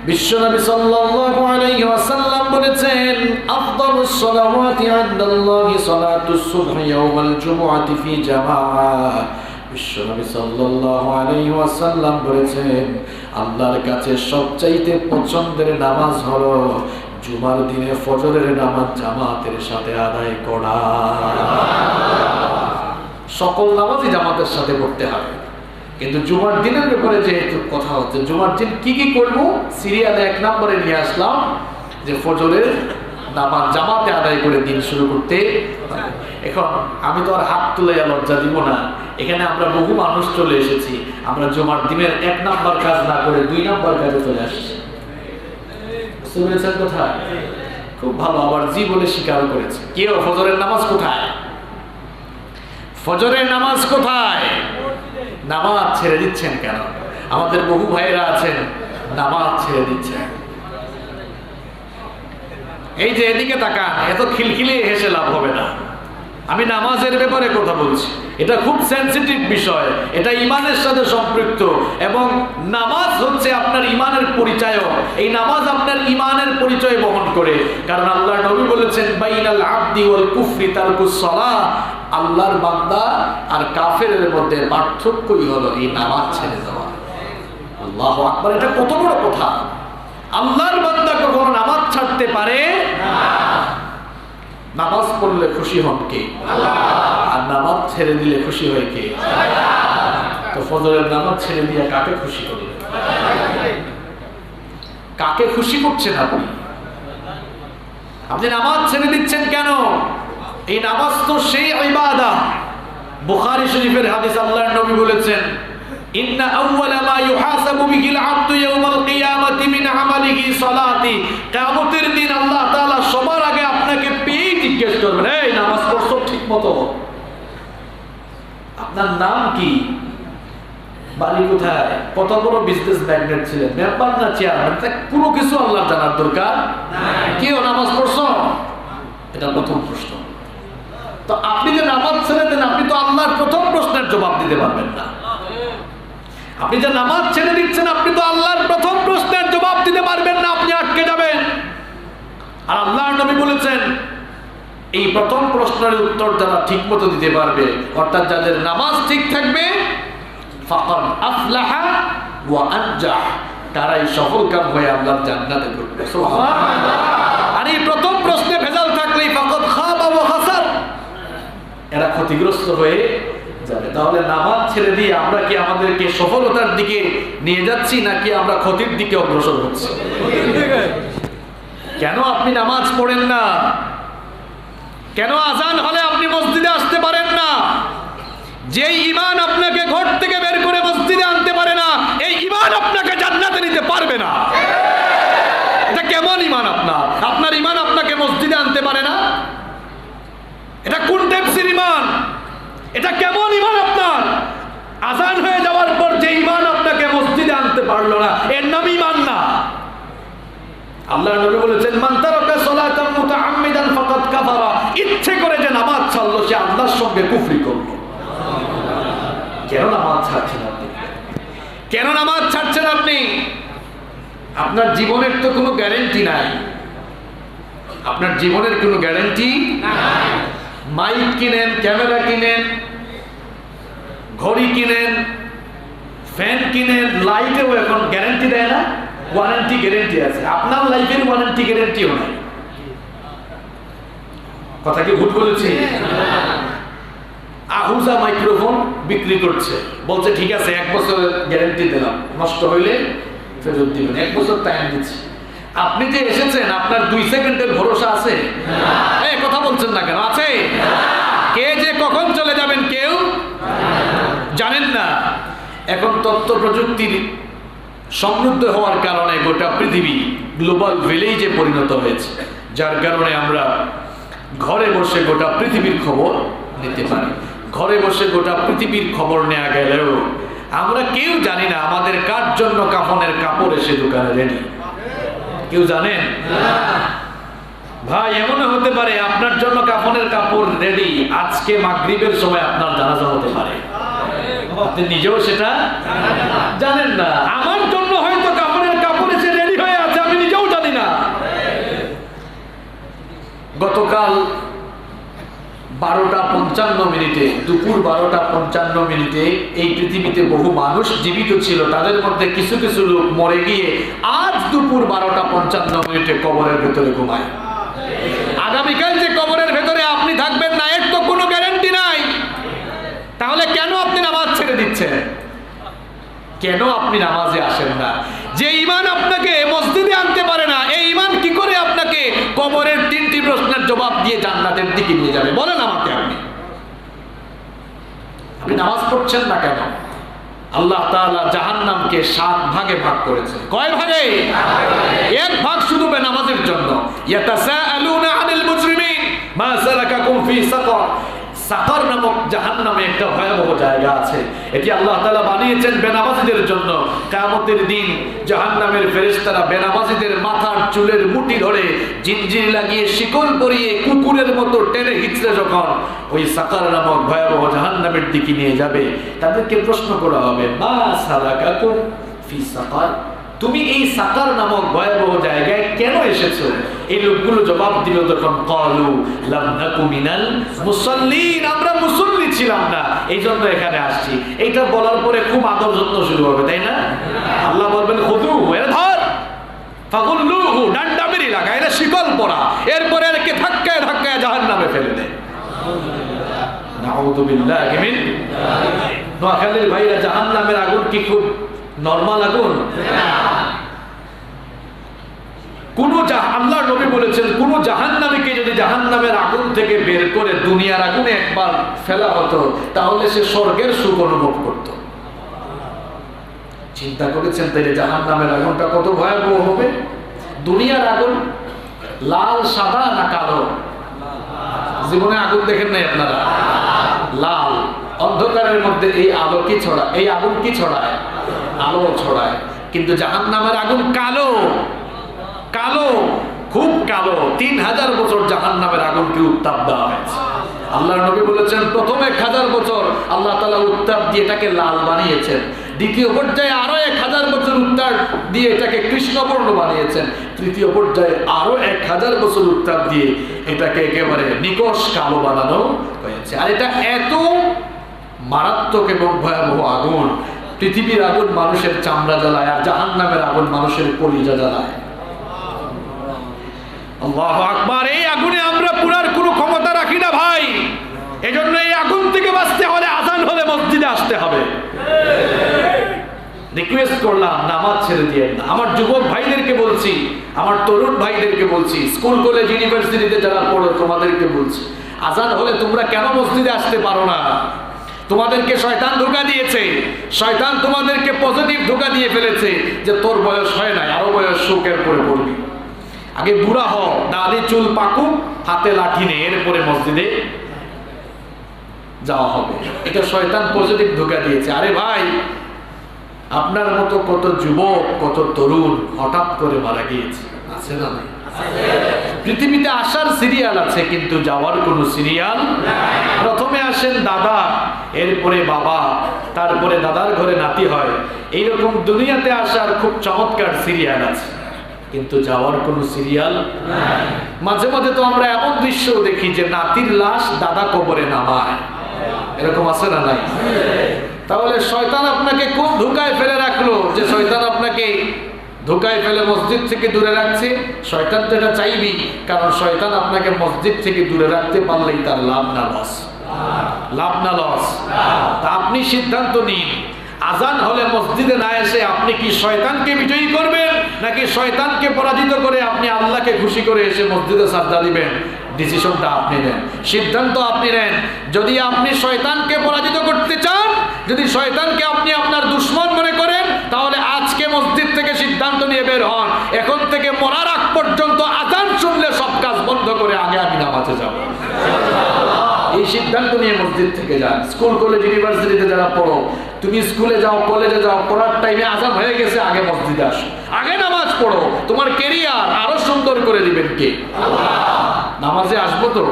বিশ্বনবী সাল্লাল্লাহু আলাইহি ওয়াসাল্লাম বলেছেন, আফদালুস সালাওয়াতি ইনদাল্লাহি সালাতুস সুবহি ইয়াওমাল জুমআতি ফি জামাআহ। বিশ্বনবী সাল্লাল্লাহু আলাইহি ওয়াসাল্লাম বলেছেন, আল্লাহর কাছে সবচাইতে পছন্দের নামাজ হলো জুমার দিনে ফজরের নামাজ জামাতের সাথে আদায় করা। সকল নামাজই জামাতের সাথে পড়তে হবে, কিন্তু জুমার দিনের ব্যাপারে যেহেতু কথা হচ্ছে, জুমার দিন কি কি করবো সিরিয়ালে 1 নম্বরে নিয়ে আসলাম যে ফজরের নামাজ জামাতে আদায় করে দিন শুরু করতে। এখন আমি তো আর হাত তুলে লজ্জা দিব না, এখানে আমরা বহু মানুষ চলে এসেছি, আমরা জুমার দিনের 1 নম্বর কাজ না করে 2 নম্বর কাজে চলে আসছি। বুঝতে পেরেছেন কথা? খুব ভালো, আবার জি বলে স্বীকার করেছে। কেউ ফজরের নামাজ কোথায়? ফজরের নামাজ কোথায়? নামাজ ছেড়ে দিচ্ছেন কেন? আমাদের বহু ভাইয়েরা আছেন নামাজ ছেড়ে দিচ্ছেন। এই যে এদিকে তাকান, এত খিলখিলে হেসে লাভ হবে না। আমি নামাজের ব্যাপারে কথা বলছি, এটা খুব সেনসিটিভ বিষয়, এটা ইমানের সাথে সম্পৃক্ত এবং নামাজ হচ্ছে আপনার ইমানের পরিচয়। এই নামাজ আপনার ইমানের পরিচয় বহন করে, কারণ আল্লাহর নবী বলেছেন, বাইনাল আবদি ওয়াল কুফরি তারকুস সালাহ। আল্লাহর বান্দা আর কাফেরের মধ্যে পার্থক্যই হলো এই নামাজ ছেড়ে দেওয়া। আল্লাহু আকবার, এটা কত বড় কথা! আল্লাহর বান্দা কখনো নামাজ ছাড়তে পারে না। নামাজ পড়লে খুশি হন কে? আল্লাহ। আর নামাজ ছেড়ে দিলে খুশি হয় কে? আল্লাহ। তো ফজরের নামাজ ছেড়ে দিয়ে কাকে খুশি করলেন? কাকে খুশি করছেন আপনি? আপনি নামাজ ছেড়ে দিচ্ছেন কেন? এই নামাজ তো সেই ইবাদত। বুখারী শরীফের হাদিস, আল্লাহর নবী বলেছেন, ইন্না আউওয়ালা মা ইউহাসাবু বিহিল আবদু ইয়াওমাল কিয়ামাতি মিন আমালিহি সালাতি। কিয়ামতের দিন আল্লাহ তাআলা সবার আগে আপনাকে পেয়ে জিজ্ঞেস করবেন, এই নামাজ পড়ছো ঠিকমতো? আপনার নাম কি? বাড়ি কোথায়? কত বড় বিজনেস ম্যাগনেট ছিলেন, মেম্বার না চেয়ারম্যান? কোনো কিছু আল্লাহ জানার দরকার নাই। কেউ নামাজ পড়ছো? এটা প্রথম প্রশ্ন। তো আপনি যে নামাজ ছেড়ে দেন, আপনি তো আল্লাহর প্রথম প্রশ্নের জবাব দিতে পারবেন না। আপনি যে নামাজ ছেড়ে দিচ্ছেন, আপনি তো আল্লাহর প্রথম প্রশ্নের জবাব দিতে পারবেন না, আপনি আটকে যাবেন। আর আল্লাহর নবী বলেছেন, এই প্রথম প্রশ্নের উত্তর যারা ঠিক মতো দিতে পারবে, অর্থাৎ যাদের নামাজ ঠিক থাকবে, ফাকাদ আফলাহা ওয়া আনজাহ, তারাই সফলকাম হয়ে আল্লাহর জান্নাতে ঢুকবে। সুবহানাল্লাহ। আর এই প্রথম প্রশ্নে ভেজাল থাকলেই ফাকাদ খাবা ওয়া খাসার, এরা ক্ষতিগ্রস্ত হয়ে যাবে। তাহলে নামাজ ছেড়ে দিয়ে আমরা কি আমাদেরকে সফলতার দিকে নিয়ে যাচ্ছি, নাকি আমরা ক্ষতির দিকে অগ্রসর হচ্ছি? কেন আপনি নামাজ পড়েন না? কেন আজান হলে আপনি মসজিদে আসতে পারেন না? যেই ঈমান আপনাকে ঘর থেকে বের করে মসজিদে আনতে পারে না, এই ঈমান আপনাকে জান্নাতে নিতে পারবে না। এটা কেমন ঈমান আপনার? আপনার ঈমান আপনাকে মসজিদে আনতে পারে না? এটা কোন টাইপের ঈমান? এটা কেমন ঈমান আপনার? আজান হয়ে যাওয়ার পর যে ঈমান আপনাকে মসজিদে আনতে পারলো না, এর নাম ঈমান না। আল্লাহর নবী বলেছেন, মান তারাকা সালাতান মুতাআম্মিদান ফাকাদ কাফারা। ইচ্ছে করে যে নামাজ ছাড়লো, সে আল্লাহর সঙ্গে কুফরি করলো। কেন নামাজ ছাড়ছেন আপনি? কেন নামাজ ছাড়ছেন আপনি? আপনার জীবনের তো কোনো গ্যারান্টি নাই। আপনার জীবনের কোনো গ্যারান্টি নাই। মাইক কিনেন, ক্যামেরা কিনেন, ঘড়ি কিনেন, ফ্যান কিনেন, লাইটেও এখন গ্যারান্টি দেয় না, ওয়ারেন্টি গ্যারান্টি আছে। আপনার লাইফের ওয়ারেন্টি গ্যারান্টিও নাই। কথা কি ভুল বলেছি? আহুজা মাইক্রোফোন বিক্রি করছে, বলছে ঠিক আছে 1 বছরের গ্যারান্টি দিলাম, নষ্ট হইলে ফেরত দিবেন, 1 বছর টাইম দিচ্ছি। আপনি যে এসেছেন, আপনার 2 সেকেন্ডের ভরসা আছে? এই কথা বলছেন না কেন? আছে? কে যে কখন চলে যাবেন কেউ জানেন না। এখন তথ্য প্রযুক্তির সমৃদ্ধ হওয়ার কারণে গোটা পৃথিবী গ্লোবাল ভিলেজে পরিণত হয়েছে, যার কারণে আমরা ঘরে বসে গোটা পৃথিবীর খবর নিতে পারি। ঘরে বসে গোটা পৃথিবীর খবর নেওয়া গেলেও আমরা কেউ জানি না আমাদের কার জন্য কাফনের কাপড় এসে দোকানে রেডি। কেউ জানেন? ভাই, এমন হতে পারে আপনার জন্য কাফনের কাপড় রেডি, আজকে মাগরিবের সময় আপনার জানাজা হতে পারে, আপনি নিজেও সেটা জানেন না। আমার জন্য হয়তো কাফনের কাপড় এসে রেডি হয়ে আছে, আমি নিজেও জানি না। গতকাল 12:55 দুপুর 12:55 এই পৃথিবীতে বহু মানুষ জীবিত ছিল, তাদের মধ্যে কিছু কিছু লোক মরে গিয়ে আজ দুপুর 12:55 কবরের ভেতরে ঘুমায়। আগামীকাল যে কবরের ভেতরে আপনি থাকবেন না, এর তো কোনো গ্যারান্টি নাই। তাহলে কেন আপনি নামাজ ছেড়ে দিচ্ছেন? কেন আপনি নামাজে আসেন না? যে ঈমান আপনাকে মসজিদে আনতে পারে না, এই ঈমান কি করে আপনাকে কবরের 3টি প্রশ্নের জবাব দিয়ে জান্নাতের দিকে নিয়ে যাবে? বলেন আমাকে। আপনি নামাজ পড়ছেন না কেন? আল্লাহ তাআলা জাহান্নামকে 7 ভাগে ভাগ করেছেন। কয় ভাগে? 1 ভাগ শুধু বেনামাজের জন্য। ইয়াতাসাআলুনা আনিল মুজরিমিন মা সালাকাকুম ফি সাকার। সাকার নামক জাহান্নামে একটা ভয়াবহ জায়গা আছে, এটি আল্লাহ তাআলা বানিয়েছেন বেনামাজীদের জন্য। কিয়ামতের দিন জাহান্নামের ফেরেশতারা বেনামাজীদের মাথার চুলের মুঠি ধরে জিনজির লাগিয়ে শিকল পরিয়ে কুকুরের মতো টেনে হিচড়ে যখন ওই সাকার নামক ভয়াবহ জাহান্নামের দিকে নিয়ে যাবে, তাদেরকে প্রশ্ন করা হবে, মা সালাকাকুম ফি সাকার, তুমি এই সাকার নামক ভয়াবহ জায়গায় কেন এসেছো? এই লোকগুলো জবাব দিল তখন, ক্বালু লাম নাকু মিনাল মুসাল্লিন, আমরা মুসল্লি ছিলাম না, এই জন্য এখানে আসছি। এইটা বলার পরে খুব আদর যত্ন শুরু হবে, তাই না? আল্লাহ বলবেন, খুদুহু, এর ধর, ফাগুল্লুহু, ডান্ডা মেরে লাগা, এর শিকল পরা, এরপরে এরকে ধাক্কায় ধাক্কায় জাহান্নামে ফেলে দেয়। নাউযু বিল্লাহি মিন যালিক। নোয়াখালীর ভাইরা, জাহান্নামের আগুন কি খুব নরমাল আগুন? কোন আল্লাহর নবী বলেছেন, কোন জাহান্নামীকে যদি জাহান্নামের আগুন থেকে বের করে দুনিয়ার আগুনে একবার ফেলা হতো, তাহলে সে স্বর্গের সুখ অনুভব করত। চিন্তা করেছেন তাইলে জাহান্নামের আগুনটা কত ভয়াবহ হবে? দুনিয়ার আগুন লাল, সাদা না কালো? জীবনে আগুন দেখেন নাই আপনারা? লাল। অন্ধকারের মধ্যে এই আলো কি ছড়ায়? এই আগুন কি ছড়ায়? আলো ছড়ায়। কিন্তু জাহান্নামের আগুন কালো, কালো, খুব কালো। 3000 বছর জাহান্নামের আগুনকে উত্তাপ দেওয়া হয়েছে। আল্লাহর নবী বলেছেন, প্রথম 1000 বছর আল্লাহ তাআলা উত্তাপ দিয়ে এটাকে লাল বানিয়েছেন, দ্বিতীয় পর্যায়ে আরো 1000 বছর উত্তাপ দিয়ে এটাকে কৃষ্ণবর্ণ বানিয়েছেন, তৃতীয় পর্যায়ে আরো 1000 বছর উত্তাপ দিয়ে এটাকে একেবারে নিকষ কালো বানানো হয়েছে। আর এটা এত মারাত্মক এবং ভয়াবহ আগুন, পৃথিবীর আগুন মানুষের চামড়া জ্বালায়, আর জাহান্নামের আগুন মানুষের কলিজা জ্বালায়। আল্লাহু আকবার। এই আগুনে আমরা পুরার কোনো ক্ষমতা রাখি না ভাই। এজন্য এই আগুন থেকে বাঁচতে হলে আযান হলে মসজিদে আসতে হবে। রিকোয়েস্ট করলাম, নামাজ ছেড়ে দিয়েন না। আমার যুবক ভাইদেরকে বলছি, আমার তরুণ ভাইদেরকে বলছি, স্কুল কলেজ ইউনিভার্সিটিতে যারা পড়ো তোমাদেরকে বলছি, আযান হলে তোমরা কেন মসজিদে আসতে পারো না? তোমাদেরকে শয়তান ধোঁকা দিয়েছে। শয়তান তোমাদেরকে পজিটিভ ধোঁকা দিয়ে ফেলেছে যে তোর বয়স হয় নাই, আরো বয়স শোকের পরে পড়বি, আগে বুড়া হও, দাড়ি চুল পাকুক, হাতে লাঠি নেই, এরপরে মসজিদে যাওয়া হবে। এটা শয়তান পজিটিভ ধোঁকা দিয়েছে। আরে ভাই, আপনার মতো কত যুবক, কত তরুণ হঠাৎ করে মারা গিয়েছে, আছে না? পৃথিবীতে আসার সিরিয়াল আছে, কিন্তু যাওয়ার কোনো সিরিয়াল নাই। প্রথমে আসেন দাদা, এরপরে বাবা, তারপরে দাদার ঘরে নাতি হয়। এইরকম দুনিয়াতে আসার খুব চমৎকার সিরিয়াল আছে, কিন্তু যাওয়ার কোনো সিরিয়াল নাই। মাঝে মাঝে তো আমরা এমন দৃশ্য দেখি যে নাতির লাশ দাদা কবরে নামায়, এরকম আছে না নাই? তাহলে শয়তান আপনাকে কোন ধোঁকায় ফেলে রাখলো যে শয়তান আপনাকে ধোঁকায় ফেলে মসজিদ থেকে দূরে রাখছে? শয়তান তো এটা চাইবি, কারণ শয়তান আপনাকে মসজিদ থেকে দূরে রাখতে পারলেই তার লাভ না লস, লাভ না লস। তা আপনি সিদ্ধান্ত নিন, আজান হলে মসজিদে না এসে আপনি কি শয়তানকে বিজয়ী করবেন, নাকি শয়তানকে পরাজিত করে আপনি আল্লাহকে খুশি করে এসে মসজিদে সাজদা দিবেন? ডিসিশনটা আপনি নেন, সিদ্ধান্ত আপনি নেন। যদি আপনি শয়তানকে পরাজিত করতে চান, যদি শয়তানকে আপনি আপনার দুশ্মন মনে করেন, তাহলে আজকে মসজিদ থেকে সিদ্ধান্ত নিয়ে বের হন, এখন থেকে মরার আগ পর্যন্ত আজান শুনলে সব কাজ বন্ধ করে আগে আমি নামাজে যাব। এই সিদ্ধান্ত নিয়ে মসজিদ থেকে যান। স্কুল কলেজ ইউনিভার্সিটিতে যারা পড়ো, তুমি স্কুলে যাও কলেজে যাও, পড়ার টাইমে আজান হয়ে গেছে, আগে মসজিদে আসো, আগে নামাজ পড়ো। তোমার কেরিয়ার আরো সুন্দর করে দিবেন কে? নামাজে আসবো তো,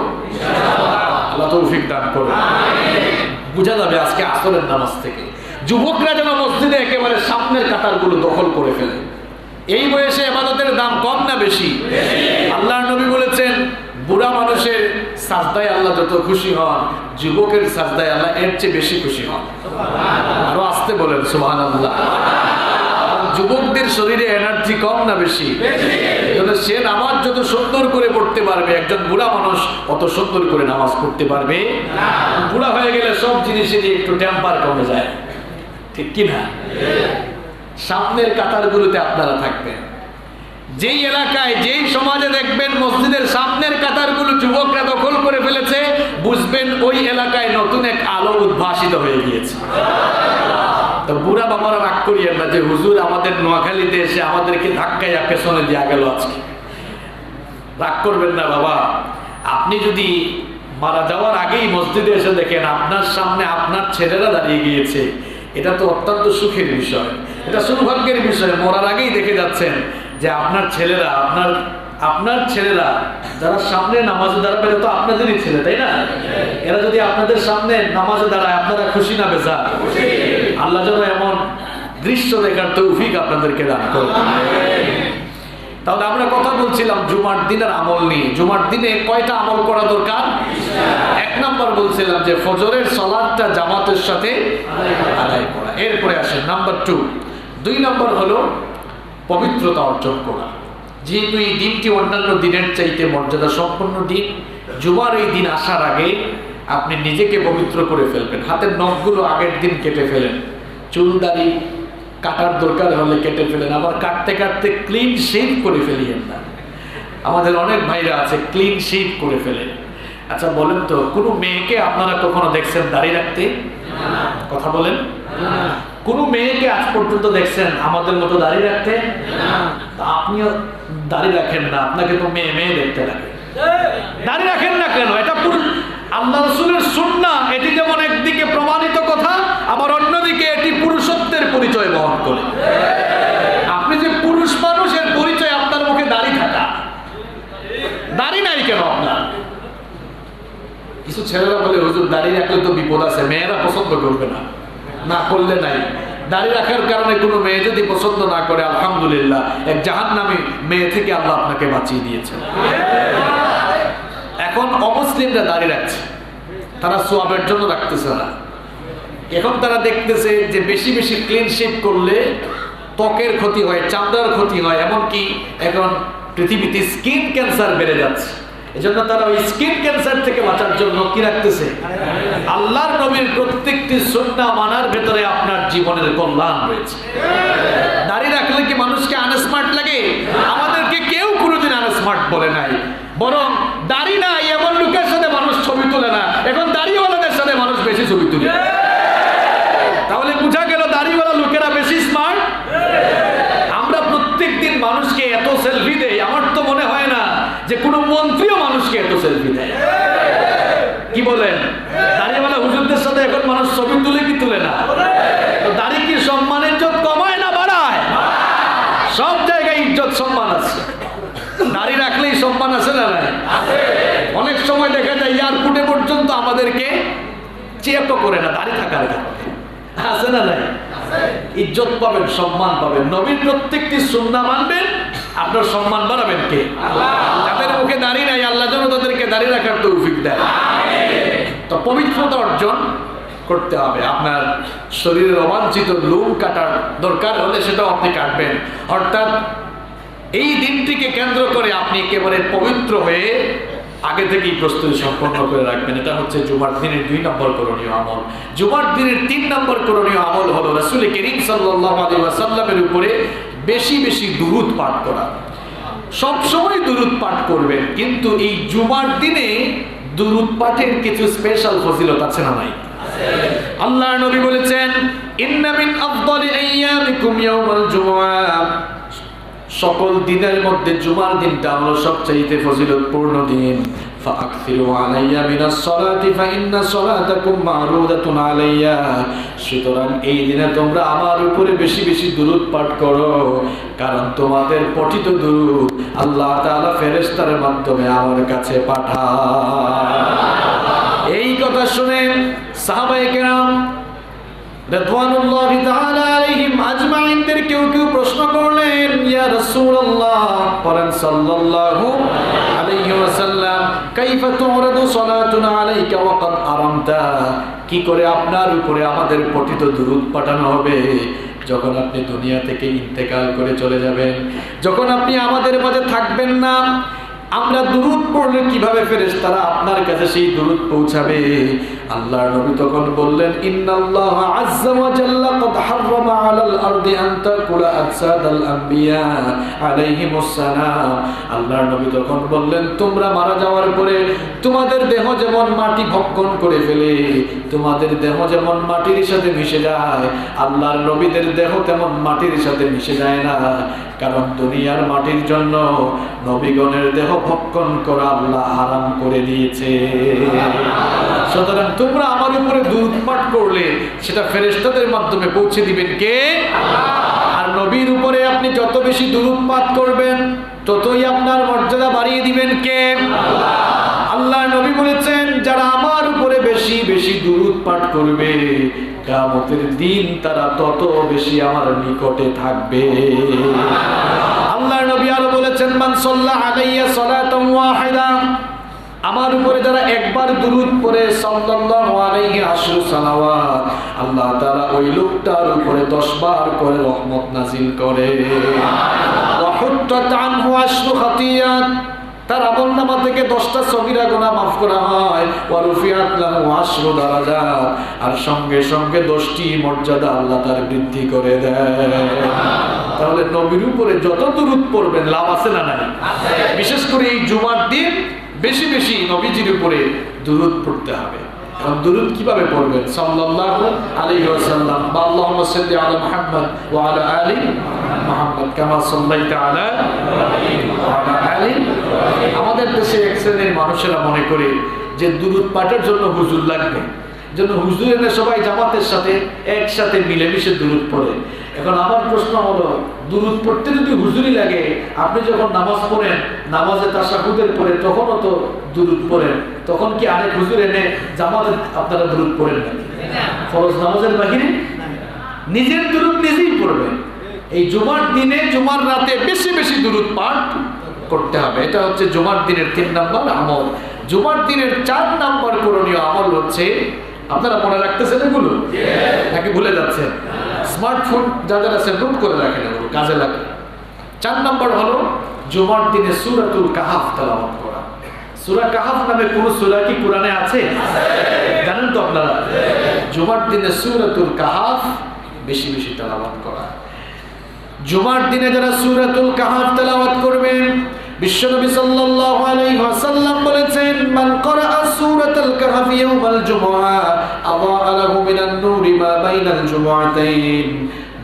আল্লাহ তৌফিক দান করুন। বুঝা যাবে আজকে আসরের নামাজ থেকে। যুবকরা যেন মসজিদে একেবারে সামনের কাতারগুলো দখল করে ফেলে। এই বয়সে ইবাদতের দাম কম না বেশি? আল্লাহর নবী বলেছেন, বুড়া মানুষের সাজদায় আল্লাহ যত খুশি হন, যুবকের সাজদায় আল্লাহ এর চেয়ে বেশি খুশি হন। আরো আসতে বলেন সুবহানাল্লাহ। যুবকদের শরীরে এনার্জি কম না বেশি? সে নামাজ যত সুন্দর করে পড়তে পারবে, একজন বুড়া মানুষ অত সুন্দর করে নামাজ পড়তে পারবে না। বুড়া হয়ে গেলে সব জিনিসেরই একটু টেম্পার কমে যায়, ঠিক কি না? সামনের কাতারগুলোতে আপনারা থাকবেন। যেই এলাকায় যেই সমাজে দেখবেন মসজিদের সামনের কাতারগুলো যুবকরা দখল করে ফেলেছে, বুঝবেন ওই এলাকায় নতুন এক আলো উদ্ভাসিত হয়ে গিয়েছে। তো বুড়া বাবারা রাগ করিয়েন না যে হুজুর আমাদের নোয়াখালীতে এসে আমাদেরকে ধাক্কাইয়া পেছনে দেওয়া গেল আজকে। রাগ করবেন না বাবা। আপনি যদি মারা যাওয়ার আগেই মসজিদে এসে দেখেন আপনার সামনে আপনার ছেলেরা দাঁড়িয়ে গিয়েছে, এটা তো অত্যন্ত সুখের বিষয়, এটা সৌভাগ্যের বিষয়। মরার আগেই দেখে যাচ্ছেন যে আপনার ছেলেরা, আপনার ছেলেরা যারা সামনে নামাজে দাঁড়াবে, তো আপনাদেরই ছেলে, তাই না? এরা যদি আপনাদের সামনে নামাজে দাঁড়ায়, আপনারা খুশি না বেজার? আল্লাহ যেন এমন দৃশ্য দেখার তৌফিক আপনাদেরকে দান করুন। তাহলে আমরা কথা বলছিলাম জুমার দিনের আমল নিয়ে। জুমার দিনে কয়টা আমল করা দরকার? এক নাম্বার বলছিলাম যে ফজরের সালাতটা জামাতের সাথে আদায় করা। এরপরে আসে নাম্বার 2। 2 নাম্বার হলো পবিত্রতা অর্জন করা। যেহেতু এই দিনটি অন্যান্য দিনের চাইতে মর্যাদা সম্পন্ন দিন, জুমার এই দিন আসার আগে আপনি নিজেকে পবিত্র করে ফেলবেন। হাতের নখগুলো আগের দিন কেটে ফেলেন, চুল দাড়ি কাটার দরকার হলে কেটে ফেলেন, আবার কাটতে কাটতে ক্লিন শেভ করে ফেলিয়েন না। আমাদের অনেক ভাইরা আছে ক্লিন শেভ করে ফেলেন। আচ্ছা বলেন তো, কোনো মেয়েকে আপনারা কখনো দেখছেন দাড়ি রাখতে? কথা বলেন। কোন মেয়েকে আজ পর্যন্ত দেখছেন আমাদের মতো দাড়ি রাখতে? আপনিও দাড়ি রাখেন না, আপনাকে তো মেয়ে মেয়ে দেখতে লাগে। দাড়ি রাখেন না কেন? এটা আল্লাহ রাসূলের সুন্নাহ। এটি যেমন একদিকে প্রমাণিত কথা, আবার অন্যদিকে এটি পুরুষত্বের পরিচয় বহন করে। আপনি যে পুরুষ মানুষের পরিচয় আপনার মুখে দাড়ি থাকা। দাড়ি নাই কেন আপনার? কিছু ছেলেরা বলে হুজুর দাড়ি রাখলে তো বিপদ আছে, মেয়েরা পছন্দ করবে না, না করলে নাই। দাড়ি রাখার কারণে কোনো মেয়ে যদি পছন্দ না করে, আলহামদুলিল্লাহ, এক জাহান্নামী মেয়ে থেকে আল্লাহ আপনাকে বাঁচিয়ে দিয়েছেন। এখন অমুসলিমরা দাড়ি রাখছে, তারা সোয়াবের জন্য রাখতেছে না। এখন তারা দেখতেছে যে বেশি বেশি ক্লিন শেভ করলে ত্বকের ক্ষতি হয়, চামড়ার ক্ষতি হয়, এমনকি এখন পৃথিবীতে স্কিন ক্যান্সার বেড়ে যাচ্ছে। এজন্য তারা ওই স্কিন ক্যান্সার থেকে বাঁচার জন্য কি রাখতেছে? আল্লাহর নবীর প্রত্যেকটি সুন্নাহ মানার ভেতরে আপনার জীবনের কল্যাণ রয়েছে। দাড়ি রাখলে কি মানুষকে আনস্মার্ট লাগে? আমাদেরকে কেউ কোনোদিন আনস্মার্ট বলে নাই, বরং দাড়ি নাই এমন লোকের সাথে মানুষ ছবি তোলে না, এখন দাড়িওয়ালাদের সাথে মানুষ বেশি ছবি তুলে। তাহলে বোঝা গেল দাড়িওয়ালা লোকেরা বেশি স্মার্ট। আমরা প্রত্যেকদিন মানুষকে এত সেলফি দেই, আমার তো মনে হয় না যে কোনো মন্ত্রীও মানুষকে এত সেলফি দেয়। কি বলেন? দাড়িওয়ালা হুজুরদের সাথে এখন মানুষ ছবি তুলে কি তুলে না? তো দাড়ি কি সম্মানের ইজ্জত কমায় না বাড়ায়? সব জায়গায় ইজ্জত সম্মান আছে। দাড়ি রাখলেই সম্মান আছে না নাই? অনেক সময় দেখা যায় এয়ারপোর্টে পর্যন্ত আমাদেরকে চেয়ারটা করে না দাঁড়িয়ে থাকার কারণে, আছে না নাই? ইজ্জত পাবেন, সম্মান পাবেন। নবীর প্রত্যেকটি সুন্নাহ মানবেন, আপনার সম্মান বাড়াবেন কে? যাদের মুখে দাঁড়িয়ে নাই আল্লাহ যেন তাদেরকে দাঁড়িয়ে রাখার তৌফিক দেয়। তো পবিত্রতা অর্জন করতে হবে। আপনার শরীরের অবাঞ্ছিত লোম কাটার দরকার হলে সেটাও আপনি কাটবেন। অর্থাৎ এই দিনটিকে কেন্দ্র করে আপনি একেবারে পবিত্র হয়ে আগে থেকেই প্রস্তুতি সম্পন্ন করে রাখবেন। এটা হচ্ছে জুমার দিনের 2 নম্বর করণীয় আমল। জুমার দিনের 3 নম্বর করণীয় আমল হলো রাসূল করিম সাল্লাল্লাহু আলাইহি ওয়াসাল্লামের উপরে বেশি বেশি দুরূদ পাঠ করা। সব সময় দুরূদ পাঠ করবেন, কিন্তু এই জুমার দিনে দুরূদ পাঠের কিছু স্পেশাল ফজিলত আছে না নাই? আল্লাহর নবী বলেছেন, ইন্না মিন আফদালি আইয়ামিকুম ইয়াউমাল জুমআহ, সকল দিনের মধ্যে জুমার দিনটা হলো সবচেয়ে ফজিলতপূর্ণ দিন। ফাআকসিরু আলাইয়া মিনাস সালাতি ফাইন্না সালাতাকুম মা'রুদাতুন আলাইয়া, সুতরাং এই দিনে তোমরা আমার উপরে বেশি বেশি দুরূদ পাঠ করো, কারণ তোমাদের পঠিত দুরূদ আল্লাহ তাআলা ফেরেশতার মাধ্যমে আমার কাছে পাঠায়। এই কথা শুনে সাহাবায়ে কেরাম রাদিয়াল্লাহু তাআলা আলাইহিম আজমাইনদের কেউ কেউ প্রশ্ন করলেন, ইয়া রাসূলুল্লাহ, বলেন সাল্লাল্লাহু আলাইহি ওয়াসাল্লাম, কাইফা তুরাদু সালাতুনা আলাইকা ওয়া ক্বাদ আরামতা, কি করে আপনার উপরে আমাদের পঠিত দুরূদ পাঠানো হবে যখন আপনি দুনিয়া থেকে ইন্তেকাল করে চলে যাবেন, যখন আপনি আমাদের মাঝে থাকবেন না? আমরা দুরূদ পড়লে কিভাবে ফেরেশতারা আপনার কাছে সেই দুরূদ পৌঁছাবে? আল্লাহর নবী তখন বললেন, ইন্নাল্লাহা আযজা ওয়া জাল্লা ক্বাদ হাররামা আলাল আরদি আন তাকুলা আজসাদাল আম্বিয়া আলাইহিমুস সালাম। আল্লাহর নবী তখন বললেন, তোমরা মারা যাওয়ার পরে তোমাদের দেহ যেমন মাটি ভক্ষণ করে ফেলে, তোমাদের দেহ যেমন মাটির সাথে মিশে যায়, আল্লাহর নবীদের দেহ তেমন মাটির সাথে মিশে যায় না, কারণ দুনিয়ার মাটির জন্য নবীগণের দেহ ভক্ষণ করা আল্লাহ হারাম করে দিয়েছে। সুতরাং তোমরা আমার উপরে দুরূদ পাঠ করলে সেটা ফেরেশতাদের মাধ্যমে পৌঁছে দিবেন কে? আর নবীর উপরে আপনি যত বেশি দুরূদ পাঠ করবেন ততই আপনার মর্যাদা বাড়িয়ে দিবেন কে? আল্লাহ নবী বলেছেন, যারা আমার উপরে বেশি বেশি দুরূদ পাঠ করবে কিয়ামতের দিন তারা তত বেশি আমার নিকটে থাকবে। আল্লাহর নবী আরো বলেছেন, মান সাল্লা আলাইয়া সালাতান ওয়াহিদা, আমার উপরে যারা একবার দুরূদ পড়ে সাল্লাল্লাহু আলাইহি আশরু সালাওয়াত, আল্লাহ তাআলা ওই লোকটার উপরে 10 বার করে রহমত নাযিল করে। ওয়া হুত্তাত আনহু আশরু খাতিয়াত, তার আমলনামা থেকে 10টা সগীরা গুনাহ মাফ করা হয়। ওয়া রুফিআত লাহু আশরু দারাজাত, আর সঙ্গে সঙ্গে 10টি মর্যাদা আল্লাহ তার বৃদ্ধি করে দেয়। তাহলে নবীর উপরে যত দুরূদ পড়বেন লাভ আছে না নাই? বিশেষ করে এই জুমার দিন বেশি বেশি নবীজির উপরে দুরূদ পড়তে হবে। এখন দুরূদ কিভাবে পড়বেন? সাল্লাল্লাহু আলাইহি ওয়াসাল্লাম বা আল্লাহুম্মা সাল্লি আলা মুহাম্মদ ওয়া আলা আলি মুহাম্মদ কামা সাল্লাইতা আলা ওয়া আলা আলি। আমাদের দেশে এক শ্রেণীর মানুষেরা মনে করে যে দুরূদ পাঠের জন্য হুজুর লাগবে, জন্য হুজুর এনে সবাই জামাতের সাথে একসাথে মিলেমিশে দুরূদ পড়ে। এখন আমার প্রশ্ন হলো, দুরূদ পড়তে যদি হুজুরি লাগে, আপনি যখন নামাজ পড়েন, নামাজে তাশাহুদের পরে তখনও তো দুরূদ পড়েন, তখন কি আরেক হুজুর এনে জামাতে আপনারা দুরূদ পড়েন নাকি? ফরজ নামাজের বাহিরে নিজের দুরূদ নিজেই পড়বেন। এই জুমার দিনে জুমার রাতে বেশি বেশি দুরূদ পাঠ করতে হবে। এটা হচ্ছে জুমার দিনের 3 নম্বর আমল। জুমার দিনের 4 নম্বর করণীয় আমল হচ্ছে, আপনারা মনে রাখতেছেন এগুলো নাকি ভুলে যাচ্ছেন? স্মার্টফোন যাদের আছে নোট করে রাখেন, এগুলো কাজে লাগে। 4 নম্বর হলো জুমার দিনে সূরাতুল কাহাফ তেলাওয়াত করা। সূরা কাহাফ নামে কোন সূরা কি কোরআনে আছে? জানেন তো আপনারা? জুমার দিনে সূরাতুল কাহাফ বেশি বেশি তেলাওয়াত করা। জুমার দিনে যারা সূরাতুল কাহাফ তেলাওয়াত করবেন, বিশ্বনবী সাল্লাল্লাহু আলাইহি ওয়াসাল্লাম বলেছেন, মান ক্বারাআ সূরাতাল কাহফ ইয়াওমাল জুমআহ আযআ লাহু মিনান নূরি মা বাইনাল জুমআতাইন।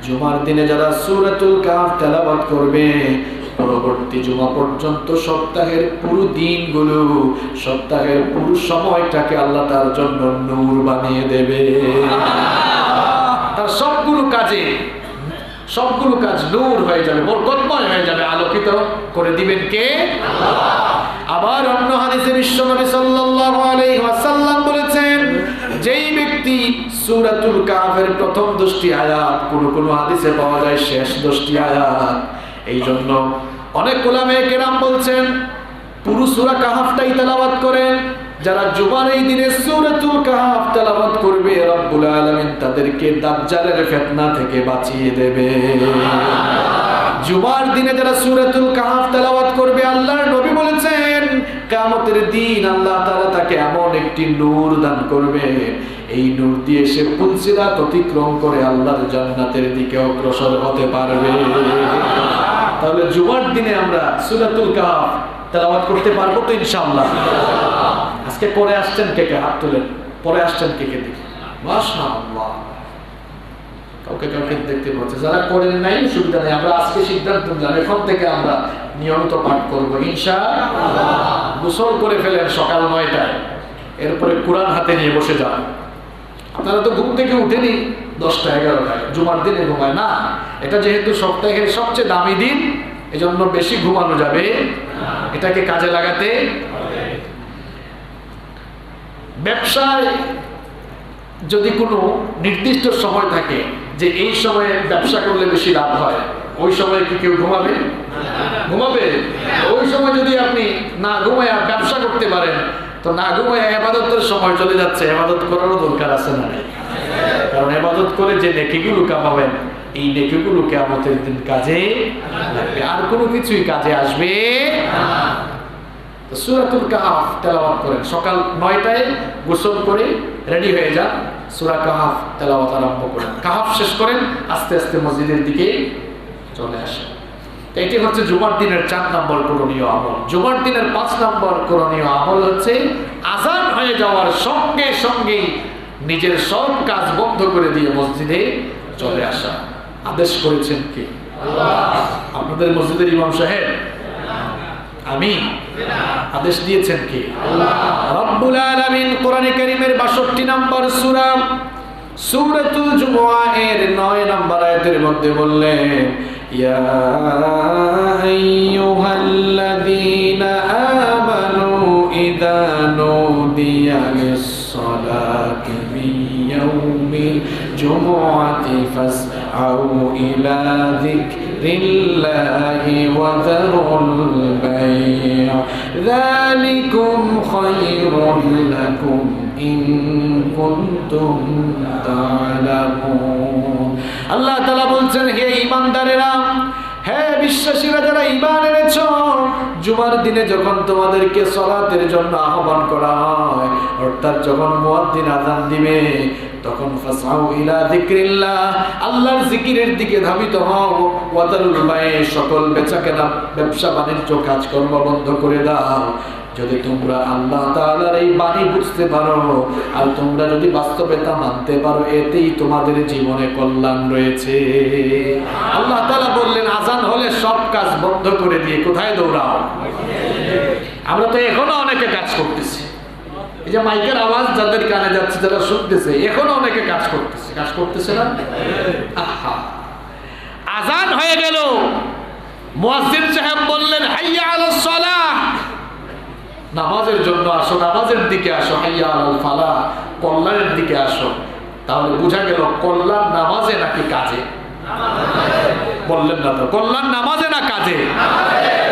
জুমার দিনে যারা সূরাতুল কাহফ তেলাওয়াত করবে, পরবর্তী জুমা পর্যন্ত সপ্তাহের পুরো দিনগুলো, সপ্তাহের পুরো সময়টাকে আল্লাহ তার জন্য নূর বানিয়ে দেবে। তার সবগুলো কাজ নূর হয়ে যাবে, বরকতময় হয়ে যাবে, আলোকিত করে দিবেন কে? আল্লাহ। আবার অন্য হাদিসে বিশ্বনবী সাল্লাল্লাহু আলাইহি ওয়াসাল্লাম বলেছেন, যেই ব্যক্তি সূরাতুল কাহফের প্রথম 10টি আয়াত, কোন হাদিসে পাওয়া যায় শেষ 10টি আয়াত, এই জন্য অনেক উলামায়ে কেরাম বলছেন পুরো সূরা কাহফটাই তেলাওয়াত করেন। যারা জুমার এই দিনে সূরাতুল কাহফ তেলাওয়াত করবে রব্বুল আলামিন তাদেরকে দাজ্জালের ফিতনা থেকে বাঁচিয়ে দেবে। জুমার দিনে যারা সূরাতুল কাহফ তেলাওয়াত করবে, আল্লাহর নবী বলেছেন কিয়ামতের দিন আল্লাহ তাআলা তাকে এমন একটি নূর দান করবে, এই নূর দিয়ে সে পুলসিরাত অতিক্রম করে আল্লাহর জান্নাতের দিকে অগ্রসর হতে পারবে। তাহলে জুমার দিনে আমরা সূরাতুল কাহফ তেলাওয়াত করতে পারবো তো ইনশাআল্লাহ? আজকে পরে আসছেন কে কে? হাত তুলেন। পরে আসছেন কে কে? দেখি মাশাআল্লাহ, কাউকে দেখতে পাচ্ছি। যারা করেন নাই সুবিধা নেই, আমরা আজকে সিদ্ধান্ত নিলাম এখন থেকে আমরা নিয়মিত পাঠ করবো ইনশাআল্লাহ। গোসল করে ফেলেন সকাল 9টায়, এরপরে কোরআন হাতে নিয়ে বসে যান। আপনারা তো ঘুম থেকে উঠেনি 10টা 11টায়, জুমার দিনে ঘুমায় না। এটা যেহেতু সপ্তাহের সবচেয়ে দামি দিন, এজন্য বেশি ঘুমানো যাবে, এটাকে কাজে লাগাতে। ব্যবসায় যদি কোনো নির্দিষ্ট সময় থাকে যে এই সময়ে ব্যবসা করলে বেশি লাভ হয়, ওই সময় কি কেউ ঘুমাবে? ঘুমাবে? ওই সময় যদি আপনি না ঘুমায় ব্যবসা করতে পারেন, তো না ঘুমায় ইবাদতের সময় চলে যাচ্ছে, ইবাদত করারও দরকার আছে না? কারণ ইবাদত করে যে নেকিগুলো কামাবেন, এই নেকিগুলো কিয়ামতের দিন কাজে লাগবে, আর কোনো কিছুই কাজে আসবে না। সূরাতুল কাহফ তেলাওয়াত করেন সকাল 9টায়, গোসল করে রেডি হয়ে যান, সূরা কাহফ তেলাওয়াত আরম্ভ করেন। কাহফ শেষ করেন, আস্তে আস্তে মসজিদের দিকে চলে আসেন। এটি হচ্ছে জুমার দিনের 4 নম্বর করণীয় আমল। জুমার দিনের 5 নম্বর করণীয় আমল হচ্ছে আযান হয়ে যাওয়ার সঙ্গে সঙ্গেই নিজের সব কাজ বন্ধ করে দিয়ে মসজিদে চলে আসা। আদেশ করেছেন কে? আল্লাহ। আপনাদের মসজিদের ইমাম সাহেব? আমি? আদেশ দিয়েছেন কে? আল্লাহ। রব্বুল আলামিন কোরআনে কারীমের 62 নম্বর সূরা সূরাতুল জুমুআ এর 9 নম্বর আয়াতের মধ্যে বললেন, ইয়া আইয়ুহাল্লাযীনা আমানু ইযা নুদিয়া লিস-সালাতি মিন ইয়াউমিল জুমুআতি ফাসআউ ইলা যিকরিল্লাহি ওয়া যারুল বাই', যালিকুম খায়রুল লাকুম ইন কুনতুম তা'লামুন। আল্লাহ তাআলা বলছেন, হে ঈমানদারেরা, হে বিশ্বাসীরা যারা ঈমান এনেছো, জুমার দিনে যখন তোমাদেরকে সালাতের জন্য আহ্বান করা হয়, অর্থাৎ যখন মুয়াজ্জিন আযান দিবে, তখন ফাসআউ ইলা যিকরিল্লাহ, আল্লাহর জিকিরের দিকে ধাবিত হও, ওয়া যারুল বাই', সকল বেচাকেনা ব্যবসা বাণিজ্য কাজকর্ম বন্ধ করে দাও। যদি তোমরা আল্লাহ তাআলার এই বাণী বুঝতে পারো আর তোমরা যদি বাস্তবে তা মানতে পারো, এতেই তোমাদের জীবনে কল্যাণ রয়েছে। আল্লাহ তাআলা বললেন আযান হলে সব কাজ বন্ধ করে দিয়ে কোথায় দৌড়াও? আমরা তো এখনো অনেকে কাজ করতেছি, এই যে মাইকের আওয়াজ যাদের কানে যাচ্ছে, যারা শুনতেছে, এখনো অনেকে কাজ করতেছে না? আহা, আযান হয়ে গেল, মুয়াজ্জিন সাহেব বললেন হাইয়া আলাস সালাহ, নামাজের জন্য আসো, নামাজের দিকে আসো, হাইয়া আলাল ফালাহ, কল্যাণের দিকে আসো। তাহলে বোঝা গেল কল্যাণ নামাজে নাকি কাজে? বললেন না তো, কল্যাণ নামাজে না কাজে?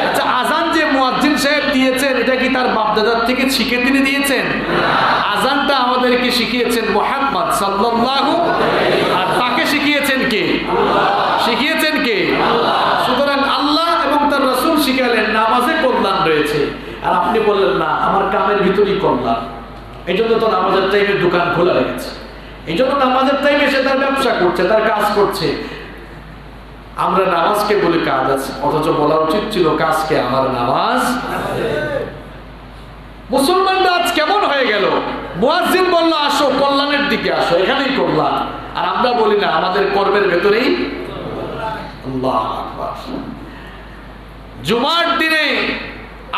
আচ্ছা, আযান যে মুয়াজ্জিন সাহেব দিয়েছেন, এটা কি তার বাপদাদার থেকে শিখে তিনি দিয়েছেন? আযানটা আমাদেরকে শিখিয়েছেন মুহাম্মদ সাল্লাল্লাহু, আর তাকে শিখিয়েছেন কে? শিখিয়েছেন কে? সুতরাং আল্লাহ এবং তার রাসূল শিখালেন নামাজে কল্যাণ রয়েছে, আর আপনি বললেন না আমার কামের ভিতরেই কল্যাণ। এই জন্য তো নামাজের টাইমে দোকান খোলা রেখেছে, এই জন্য নামাজের টাইমে সে তার ব্যবসা করছে, তার কাজ করছে। আমরা নামাজকে বলে কাজ আছে, অথচ বলা উচিত ছিল কাজকে আমার নামাজ। মুসলমানরা আজ কেমন হয়ে গেল? মুয়াজ্জিন বলল আসো, কল্যাণের দিকে আসো, এখানেই কল্যাণ, আর আমরা বলি না আমাদের কর্মের ভেতরেই। আল্লাহু আকবার। জুমার দিনে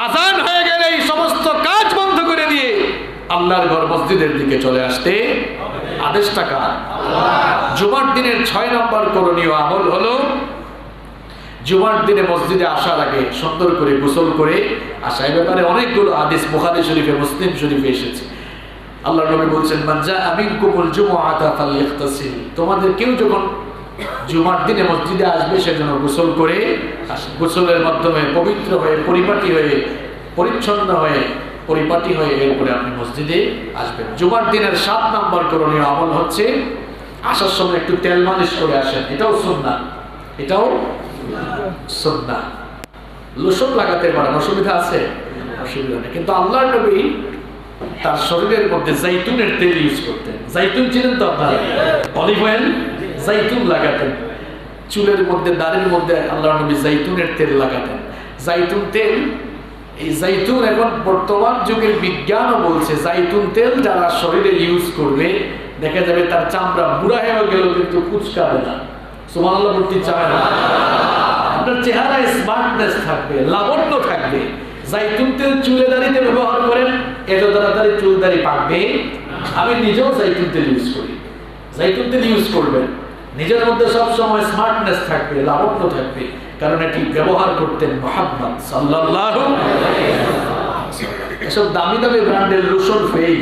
আযান হয়ে গেলে এই সমস্ত কাজ বন্ধ করে দিয়ে আল্লাহর ঘর মসজিদের দিকে চলে আসতে আদেশটা কার? জুমার দিনের 6 নম্বর করণীয় আমল হলো জুমার দিনে মসজিদে আসার আগে সুন্দর করে গোসল করে আসা। এই ব্যাপারে অনেকগুলো হাদিস বুখারী শরীফে, মুসলিম শরীফে এসেছে। আল্লাহর নবী বলছেন মান জাআ মিনকুমুল জুমআতা ফালইগতাসিল, তোমাদের কেউ যখন জুমার দিনে মসজিদে আসবে সে যেন গোসল করে আসে। গোসলের মাধ্যমে পবিত্র হয়ে পরিপাটি হয়ে পরিচ্ছন্ন হয়ে পরিপাটি হয়ে এরপরে আপনি মসজিদে আসবেন। জুমার দিনের 7 নম্বর করণীয় আমল হচ্ছে আসার সময় একটু তেল মালিশ করে আসেন। এটাও সুন্নাহ, এটাও সুন্নাহ। লোশন লাগাতে পারেন, অসুবিধা আছে? অসুবিধা নেই। কিন্তু আল্লাহর নবী তার শরীরের মধ্যে জাইতুনের তেল ইউজ করতেন। জাইতুন চিনেন তো আপনারা? অলিভ অয়েল, জাইতুন লাগাতেন চুলের মধ্যে, দাড়ির মধ্যে আল্লাহর নবী জাইতুনের তেল লাগাতেন। জাইতুন তেল, এই জাইতুন এখন বর্তমান যুগের বিজ্ঞানও বলছে জাইতুন তেল যারা শরীরে ইউজ করবে দেখা যাবে তার চামড়া বুড়া হয়ে গেল কিন্তু কুচকাবে না। সুবহানাল্লাহ বলতে চায় না, আপনার চেহারায় স্মার্টনেস থাকবে, লাবণ্য থাকবে। জাইতুন তেল চুলে দাড়িতে ব্যবহার করেন, এত তাড়াতাড়ি চুল দাড়ি পাকবে। আমি নিজেও জাইতুন তেল ইউজ করি। জাইতুন তেল ইউজ করবেন, নিজের মধ্যে সব সময় স্মার্টনেস থাকবে, লাবণ্য থাকবে, কারণ এটি ব্যবহার করতেন মুহাম্মদ সাল্লাল্লাহু আলাইহি ওয়াসাল্লাম। এসব দামি দামি ব্র্যান্ডের লোশন ফেই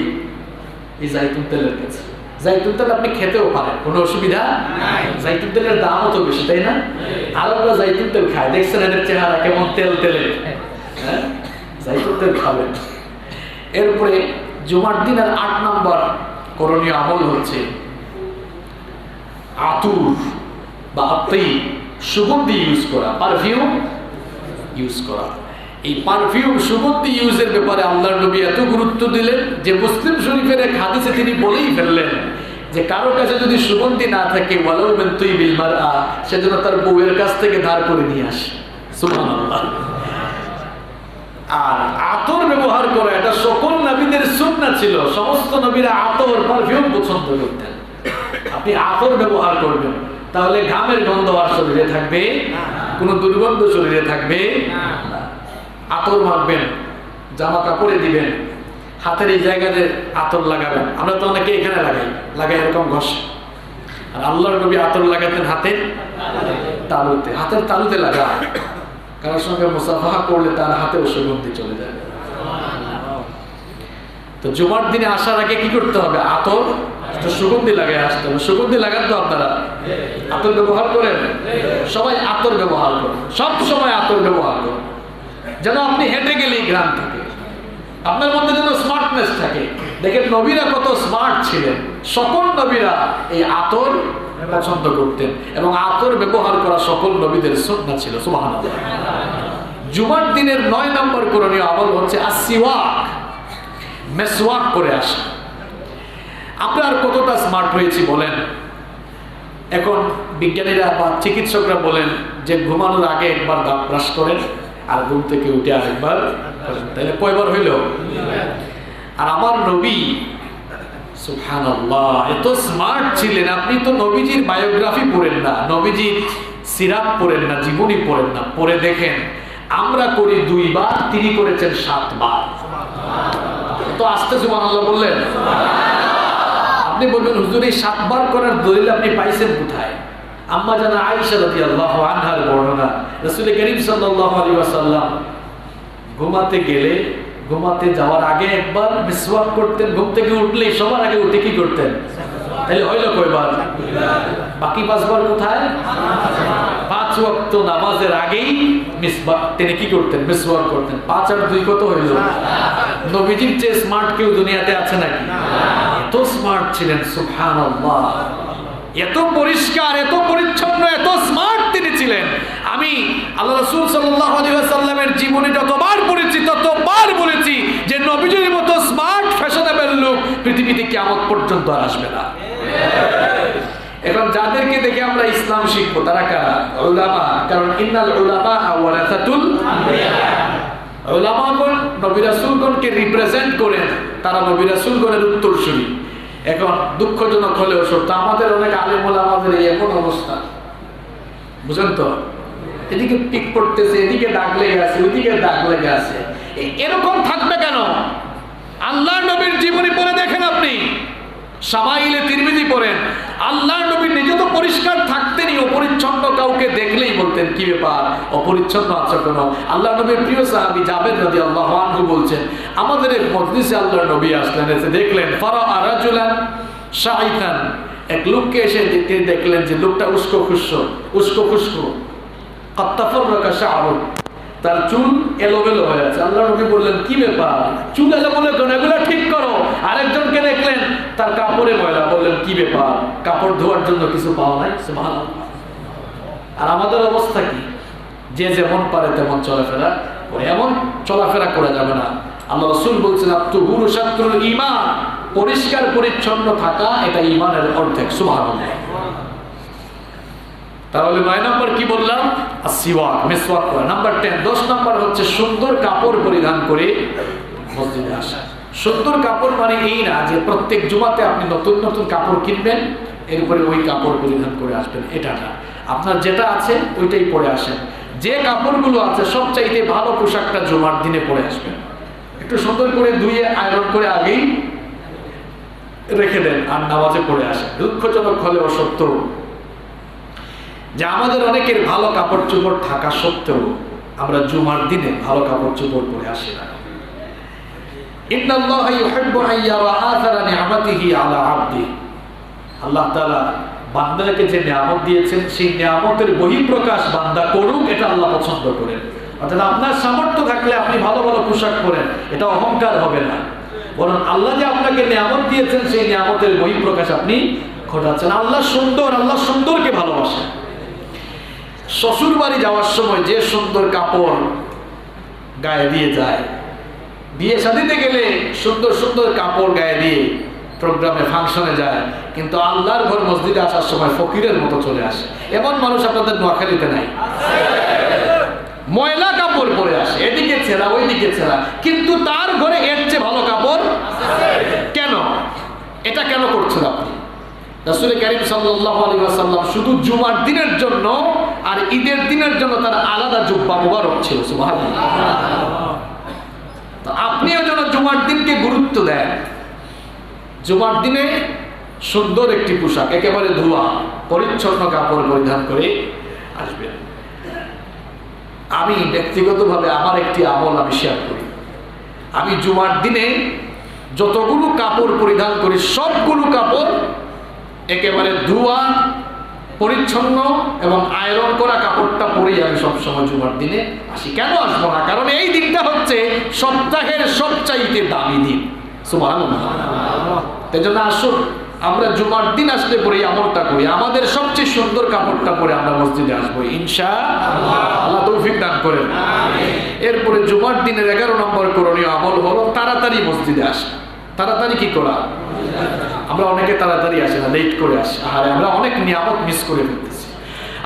এই জাইতুন তেলের কাছে। জাইতুন তেল আপনি খেতেও পারেন, কোনো অসুবিধা নাই। জাইতুন তেলের দামও তো বেশি, তাই না? আরবরা জাইতুন তেল খায়, দেখছেন এদের চেহারা কেমন তেল তেলে। হ্যাঁ, জাইতুন তেল খাবেন। এরপরে জুমার দিনের 8 নম্বর করণীয় আমল হচ্ছে আতুর বা আত্তাই, সুগন্ধি ইউজ করা, পারফিউম ইউজ করা। এই পারফিউম সুগন্ধি ইউজের ব্যাপারে আল্লাহর নবী এত গুরুত্ব দিলেন যে মুসলিম শরীফের এক হাদিসে তিনি বলেই ফেললেন যে কারো কাছে যদি সুগন্ধি না থাকে ওয়ালাউ মিন তুইবিল মারআ, সেজন্য তার বউয়ের কাছ থেকে ধার করে নিয়ে আসে। সুবহানাল্লাহ। আর আতর ব্যবহার করা এটা সকল নবীদের সুন্নাহ ছিল। সমস্ত নবীরা আতর, পারফিউম পছন্দ করতেন। আপনি আতর ব্যবহার করবেন, তাহলে ঘামের গন্ধ আর শরীরে থাকবে না, কোনো দুর্গন্ধ শরীরে থাকবে না। আতর মাখবেন, জামা কাপড়ে দিবেন, হাতের এই জায়গাতে আতর লাগাবেন। আমরা তো অনেকে এখানে লাগাই এরকম ঘষে। আর আল্লাহর নবী আতর লাগাতেন হাতের তালুতে, হাতের তালুতে লাগা। কারোর সঙ্গে মুসাফাহা করলে তার হাতেও সুগন্ধি চলে যাবে। তো জুমার দিনে আসার আগে কি করতে হবে? আতর, সুগন্ধি লাগাই আসতে হবে। সুগন্ধি লাগান তো আপনারা? আতর ব্যবহার করেন? সবাই আতর ব্যবহার করেন, সব সময় আতর ব্যবহার করেন, যেন আপনি হেঁটে গেলেই গ্রাম থেকে আপনার মধ্যে যেন স্মার্টনেস থাকে। দেখেন নবীরা কত স্মার্ট ছিলেন। সকল নবীরা এই আতর পছন্দ করতেন এবং আতর ব্যবহার করা সকল নবীদের সুন্নাহ ছিল। সুবহানাল্লাহ। জুমার দিনের 9 নম্বর করণীয় আমল হচ্ছে আসওয়াক, মেসওয়াক করে আসা। আমরা আর কতটা স্মার্ট হয়েছি বলেন? এখন বিজ্ঞানীরা বা চিকিৎসকরা বলেন যে ঘুমানোর আগে একবার দাঁত ব্রাশ করেন আর ঘুম থেকে উঠে আরেকবার করেন, তাহলে কয়বার হইল? আর আমার নবী সুবহানাল্লাহ এত স্মার্ট ছিলেন। আপনি তো নবীজির বায়োগ্রাফি পড়েন না, নবীজির সিরাত পড়েন না, জীবনী পড়েন না, পড়ে দেখেন আমরা করি 2 বার, তিনি করেছেন 7 বার। তো আস্তে সুবহানাল্লাহ বললেন। আপনি বলবেন হুজুর এই 7 বার করার দলিল আপনি পাইছেন কোথায়? আম্মা জানা আয়েশা রাদিয়াল্লাহু আনহার বর্ণনা, রাসূল করিম সাল্লাল্লাহু আলাইহি ওয়াসাল্লাম ঘুমাতে যাওয়ার আগে একবার মিসওয়াক করতেন। ঘুম থেকে উঠলেই সবার আগে উঠে কি করতেন? তাহলে হইল কয়বার? বাকি 5 বার কোথায়? 5 ওয়াক্ত নামাজের আগেই মিসওয়াক তিনি কি করতেন? মিসওয়াক করতেন। 5 আর 2 কত হইল? নবীজির চেয়ে স্মার্ট কেউ দুনিয়াতে আছে নাকি? এত স্মার্ট ছিলেন সুবহানাল্লাহ। এত পরিষ্কার, এত পরিচ্ছন্ন, এত স্মার্ট তিনি ছিলেন। আমি আল্লাহ রাসূল সাল্লাল্লাহু আলাইহি ওয়াসাল্লামের জীবনে যতবার পড়েছি ততবার বলেছি যে নবীজির মতো স্মার্ট ফ্যাশনেবল লোক পৃথিবীতে কিয়ামত পর্যন্ত আর আসবে না। এখন যাদেরকে দেখে আমরা ইসলাম শিখবো তারা কারা? উলামা। কারণ ইন্নাল উলামা ওয়ারাসাতুল আম্বিয়া। উলামাগণ নবী রাসূলগণকে রিপ্রেজেন্ট করেন, তারা নবী রাসূলগণের উত্তরসূরি। এখন দুঃখজনক হলেও সত্য আমাদের অনেক আলেম ওলামাদের এই এমন অবস্থা, বুঝেন তো? এদিকে পিক পড়তেছে, এদিকে দাগ লেগে আছে, ওইদিকে দাগ লেগে আছে। এরকম থাকবে কেন? আল্লাহর নবীর জীবনী পড়ে দেখেন আপনি, শামাইলে তিরমিজি পড়েন, আল্লাহর নবী নিজে তো পরিষ্কার থাকতেনই, অপরিচ্ছন্ন কাউকে দেখলেই বলতেন কি ব্যাপার, অপরিচ্ছন্ন আছো কেন? আল্লাহর নবীর প্রিয় সাহাবী জাবের রাদিয়াল্লাহু আনহু বলছেন, আমাদের এক মজলিসে আল্লাহর নবী আসলেন, এসে দেখলেন ফারা রাজুলান শাইতান, এক লোককে এসে দেখলেন যে লোকটা উস্কো খুস্কো কাত্তাফাররাকা শা'রু, তার চুল এলোমেলো হয়ে আছে। আল্লাহর নবী বললেন কি ব্যাপার, চুল এলোমেলো কেন, এগুলো ঠিক করো। আরেকজনকে দেখলেন তার কাপড়ে ময়লা, বললেন কি ব্যাপার, কাপড় ধোয়ার জন্য কিছু পাওয়া নাই? সুবহানাল্লাহ। আর আমাদের অবস্থা কি? যে যেমন পারে তেমন চলাফেরা করে, এমন চলাফেরা করা যাবে না। আল্লাহ রাসূল বলছেন আত-তুহুরু শাত্রুল ঈমান, পরিষ্কার পরিচ্ছন্ন থাকা এটা ঈমানের অর্ধেক। সুবহানাল্লাহ। তাহলে 9 নম্বর কি বললাম? আসওয়াক, মিসওয়াক করা। নাম্বার 10, 10 নম্বর হচ্ছে সুন্দর কাপড় পরিধান করে মসজিদে আসা। সুন্দর কাপড় মানে এই না যে প্রত্যেক জুমাতে আপনি নতুন নতুন কাপড় কিনবেন, এরপরে ওই কাপড় পরিধান করে আসবেন, এটা না। আপনার যেটা আছে ওইটাই পরে আসেন। যে কাপড়গুলো আছে সবচাইতে ভালো পোশাকটা জুমার দিনে পরে আসবেন। একটু সুন্দর করে ধুয়ে আয়রন করে আগেই রেখে দেন আর নামাজে পড়ে আসেন। দুঃখজনক হলেও সত্য যে আমাদের অনেকের ভালো কাপড় চোপড় থাকা সত্ত্বেও আমরা জুমার দিনে ভালো কাপড় চোপড় পরে আসি না। ইন্নাল্লাহা ইউহিব্বু আন ইয়ারা আথারা নি'মাতিহি আলা আবদি, আল্লাহ তাআলা বান্দাকে যে নিয়ামত দিয়েছেন সেই নিয়ামতের বহিঃপ্রকাশ বান্দা করুক, এটা আল্লাহ পছন্দ করেন। অর্থাৎ আপনার সামর্থ্য থাকলে আপনি ভালো ভালো পোশাক পরেন, এটা অহংকার হবে না, বরং আল্লাহ যে আপনাকে নিয়ামত দিয়েছেন সেই নিয়ামতের বহিঃপ্রকাশ আপনি ঘটাচ্ছেন। আল্লাহ সুন্দর, আল্লাহ সুন্দরকে ভালোবাসেন। শ্বশুর বাড়ি যাওয়ার সময় যে সুন্দর কাপড় গায়ে দিয়ে যায়, বিয়ে শাদীতে গেলে সুন্দর সুন্দর কাপড় গায়ে দিয়ে প্রোগ্রামে ফাংশনে যায়, কিন্তু আল্লাহর ঘর মসজিদে আসার সময় ফকিরের মতো চলে আসে। এমন মানুষ আপনাদের নোয়াখালীতে নাই? ময়লা কাপড় পরে আসে, এদিকে ছেঁড়া ওইদিকে ছেঁড়া, কিন্তু তার ঘরে এর চেয়ে ভালো কাপড় কেন? এটা কেন করছেন আপনি? রাসূল কারীম সাল্লাল্লাহু আলাইহি ওয়াসাল্লাম শুধু জুমার দিনের জন্য আর ঈদের দিনের জন্য তার আলাদা জুব্বা মুবারক ছিল। সুবহানাল্লাহ। তো আপনিও যেন জুমার দিনকে গুরুত্ব দেন। জুমার দিনে সুন্দর একটি পোশাক, একেবারে ধোয়া পরিচ্ছন্ন কাপড় পরিধান করে আসবেন। আমি ব্যক্তিগতভাবে আমার একটি আমল আমি শেয়ার করি। আমি জুমার দিনে যতগুলো কাপড় পরিধান করি সবগুলো কাপড় একেবারে ধোয়া পরিচ্ছন্ন এবং আয়রন করা কাপড়টা পরেই আমি সবসময় জুমার দিনে আসি। কেন আসবো না? কারণ এই দিনটা হচ্ছে সপ্তাহের সবচাইতে দামি দিন। সুবহানাল্লাহ। তাই জন্য আসুন আমরা জুমার দিন আসলে পরে আমলটা করি, আমাদের সবচেয়ে সুন্দর কাপড়টা পরে আমরা মসজিদে আসবো ইনশাআল্লাহ। আল্লাহ তৌফিক দান করেন। এরপরে জুমার দিনের 11 নম্বর করণীয় আমল হলো তাড়াতাড়ি মসজিদে আসা। তাড়াতাড়ি কি করা? আমরা অনেকে তাড়াতাড়ি আসি না, লেট করে আসি। আর আমরা অনেক নিয়ামত মিস করে ফেলতেছি।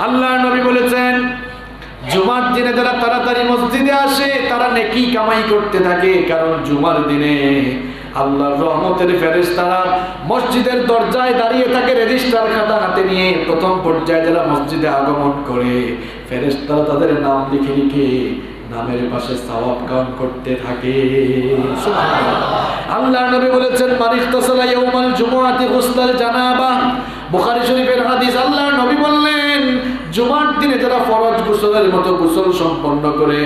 আল্লাহর নবী বলেছেন জুমার দিনে যারা তাড়াতাড়ি মসজিদে আসে তারা নেকি কামাই করতে থাকে, কারণ জুমার দিনে আল্লাহর রহমতের ফেরেশতারা মসজিদের দরজায় দাঁড়িয়ে থাকে রেজিস্টার খাতা হাতে নিয়ে। প্রথম পর্যায়ে যারা মসজিদে আগমন করে ফেরেশতারা তাদের নাম লিখে লিখে নামের পাশে সওয়াব কাউন্ট করতে থাকে। আল্লাহর নবী বলেছেন মানিখতাসালা ইয়াউমাল জুমুআতি গুসলাল জানাবা, বুখারী শরীফের হাদিস। আল্লাহর নবী বললেন জুমার দিনে যারা ফরজ গোসলের মতো গোসল সম্পন্ন করে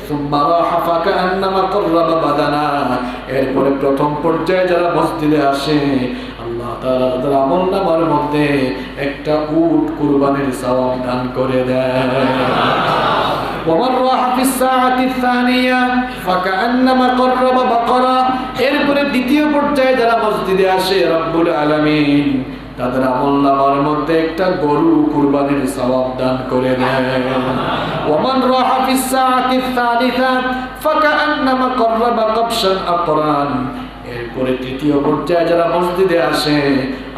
সুম্মা রাহা ফাকান্নামা কররাবা বাদানা, এরপরে প্রথম পর্যায়ে যারা মসজিদে আসে আল্লাহ তাআলা তাদের আমলনামার মধ্যে একটা উট কুরবানির সওয়াব দান করে দেয়। ومن راح في الساعة الثانية فكأنما قرب بقرة, এরপরে দ্বিতীয় পর্যায়ে যারা মসজিদে আসে রব্বুল আলামিন তাদের আমলনামার মধ্যে একটা গরু কুরবানির সওয়াব দান করে দেয়। ومن راح في الساعة الثالثة فكأنما قرب قبشا أقران, এরপরে তৃতীয় পর্যায়ে যারা মসজিদে আসে